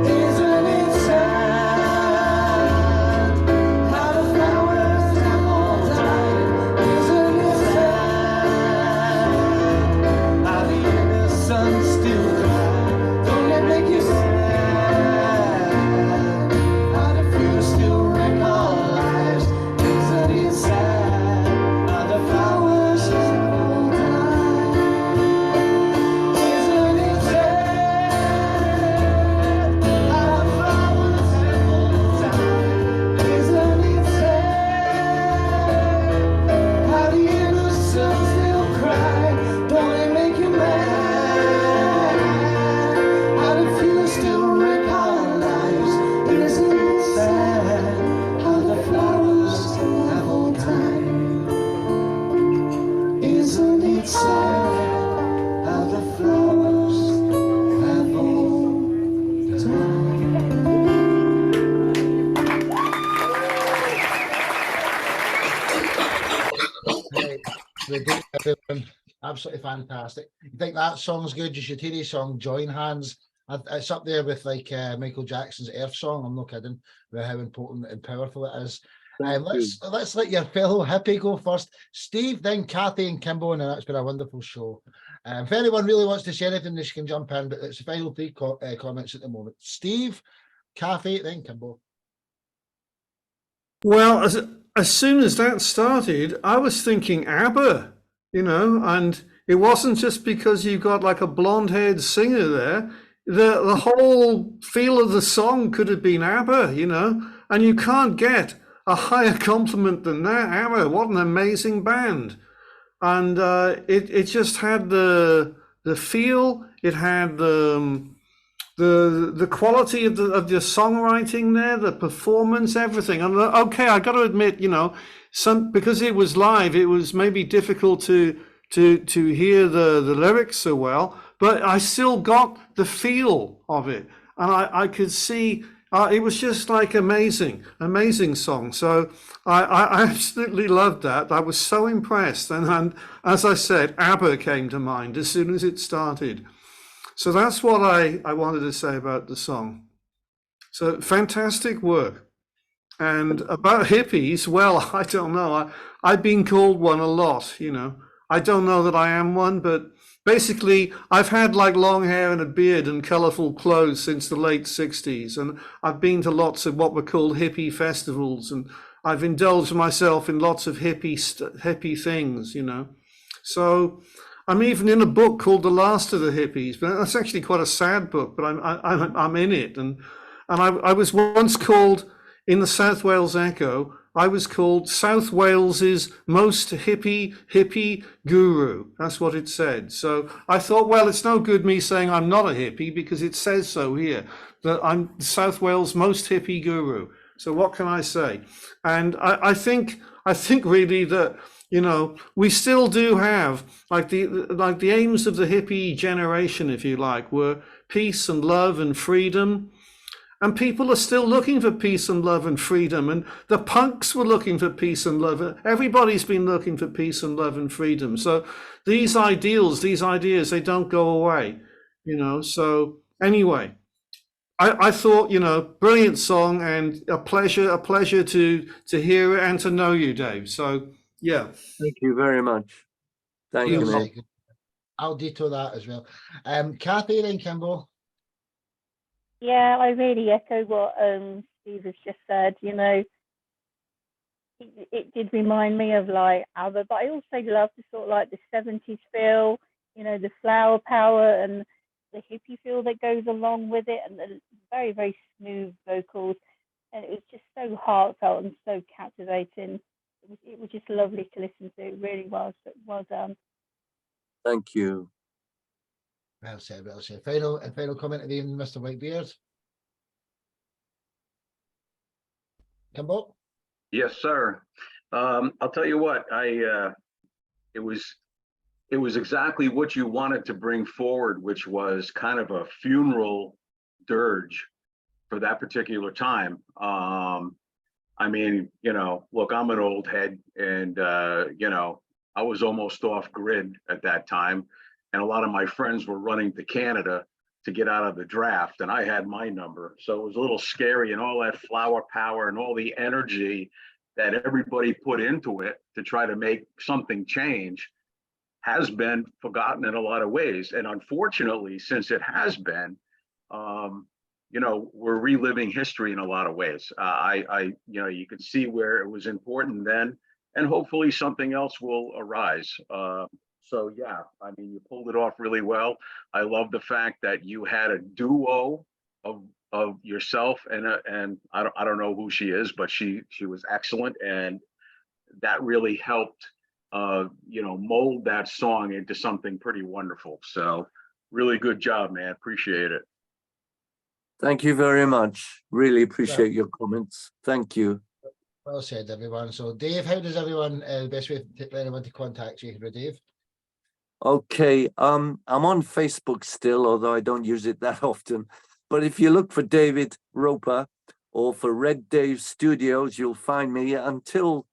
Isn't it sad how the flowers have all died? Isn't it sad how the innocents still cry? Don't it make you sad how the few still wreck our lives? Isn't it sad how the flowers have all died? Isn't it sad how the flowers have all died? Isn't it sad how the innocents still cry? Don't it make you mad how the few still wreck our lives? Isn't it sad how the flowers have all died? Isn't it sad how the flowers have all Hey, Redave, everyone. Absolutely fantastic. You think that song's good? You should hear his song Join Hands. It's up there with like Michael Jackson's Earth song. I'm not kidding about how important and powerful it is. Let's let your fellow hippie go first. Steve, then Kathy and Kimbo, and that's been a wonderful show. If anyone really wants to say anything, they can jump in, but it's the final three comments at the moment. Steve, Kathy, then Kimbo. Well, as soon as that started, I was thinking ABBA, you know, and it wasn't just because you got like a blonde-haired singer there. The whole feel of the song could have been ABBA, you know, and you can't get a higher compliment than that. ABBA, what an amazing band. And it just had the feel, it had the quality of the songwriting there, the performance, everything. And okay, I got to admit, you know, because it was live, it was maybe difficult to hear the lyrics so well, but I still got the feel of it, and I could see it was just like amazing song. So I absolutely loved that. I was so impressed, and as I said, ABBA came to mind as soon as it started. So that's what I wanted to say about the song. So fantastic work. And about hippies, well, I don't know. I've been called one a lot, you know. I don't know that I am one, but basically I've had like long hair and a beard and colorful clothes since the late 60s. And I've been to lots of what were called hippie festivals. And I've indulged myself in lots of hippie things, you know. So I'm even in a book called The Last of the Hippies, but that's actually quite a sad book, but I'm in it. And I was once called, in the South Wales Echo, I was called South Wales's most hippie guru. That's what it said. So I thought, well, it's no good me saying I'm not a hippie, because it says so here, that I'm South Wales' most hippie guru. So what can I say? And I think really that, you know, we still do have like the aims of the hippie generation, if you like, were peace and love and freedom. And people are still looking for peace and love and freedom. And the punks were looking for peace and love. Everybody's been looking for peace and love and freedom. So these ideals, these ideas, they don't go away, you know. So anyway, I thought, you know, brilliant song, and a pleasure to hear it and to know you, Dave. So yeah. Thank you very much. Thank you, man. I'll detail that as well. Kathy, then Kimball. Yeah, I really echo what Steve has just said. You know, it did remind me of like ABBA, but I also love the sort of like the 70s feel, you know, the flower power and the hippie feel that goes along with it, and the very, very smooth vocals. And it was just so heartfelt and so captivating. It was just lovely to listen to. It really was. But well done. Thank you. Well said, well said. Final comment of the evening, Mr. Whitebeard. Kimball? Yes, sir. I'll tell you what, it was exactly what you wanted to bring forward, which was kind of a funeral dirge for that particular time. I mean, you know, look, I'm an old head, and you know, I was almost off grid at that time. And a lot of my friends were running to Canada to get out of the draft, and I had my number. So it was a little scary, and all that flower power and all the energy that everybody put into it to try to make something change has been forgotten in a lot of ways. And unfortunately, since it has been, you know, we're reliving history in a lot of ways. You know, you can see where it was important then, and hopefully something else will arise. So yeah, I mean, you pulled it off really well. I love the fact that you had a duo of yourself and I don't know who she is, but she was excellent, and that really helped you know, mold that song into something pretty wonderful. So really good job, man. Appreciate it. Thank you very much. Really appreciate your comments. Thank you. Well said, everyone. So Dave, how does everyone, best way for anyone to contact you, Redave? Okay, I'm on Facebook still, although I don't use it that often. But if you look for David Roper or for Redave Studios, you'll find me. Until,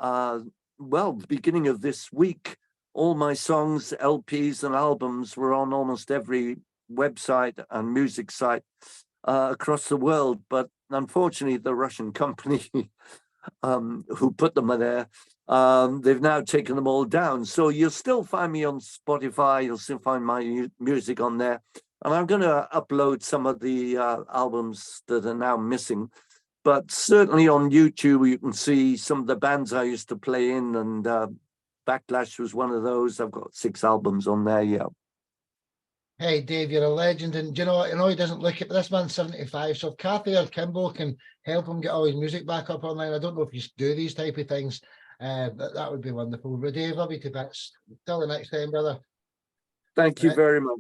well, the beginning of this week, all my songs, LPs and albums were on almost every website and music site across the world. But unfortunately, the Russian company who put them there, they've now taken them all down. So you'll still find me on Spotify. You'll still find my music on there. And I'm going to upload some of the albums that are now missing but certainly on YouTube, you can see some of the bands I used to play in, and Backlash was one of those. I've got 6 albums on there, yeah. Hey, Dave, you're a legend. And do you know what? I know he doesn't look it, but this man's 75. So if Kathy or Kimbo can help him get all his music back up online, I don't know if you do these type of things. That would be wonderful. Redave, love you to bits. Till the next time, brother. Thank you very much.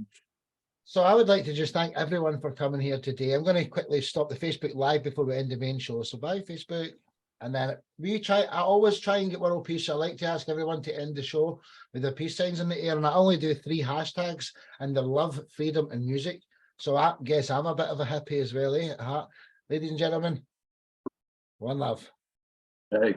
So I would like to just thank everyone for coming here today. I'm going to quickly stop the Facebook Live before we end the main show. So bye, Facebook. And then I always try and get world peace. So I like to ask everyone to end the show with their peace signs in the air. And I only do 3 hashtags, and they're love, freedom, and music. So I guess I'm a bit of a hippie as well, eh? Ladies and gentlemen, one love. Hey.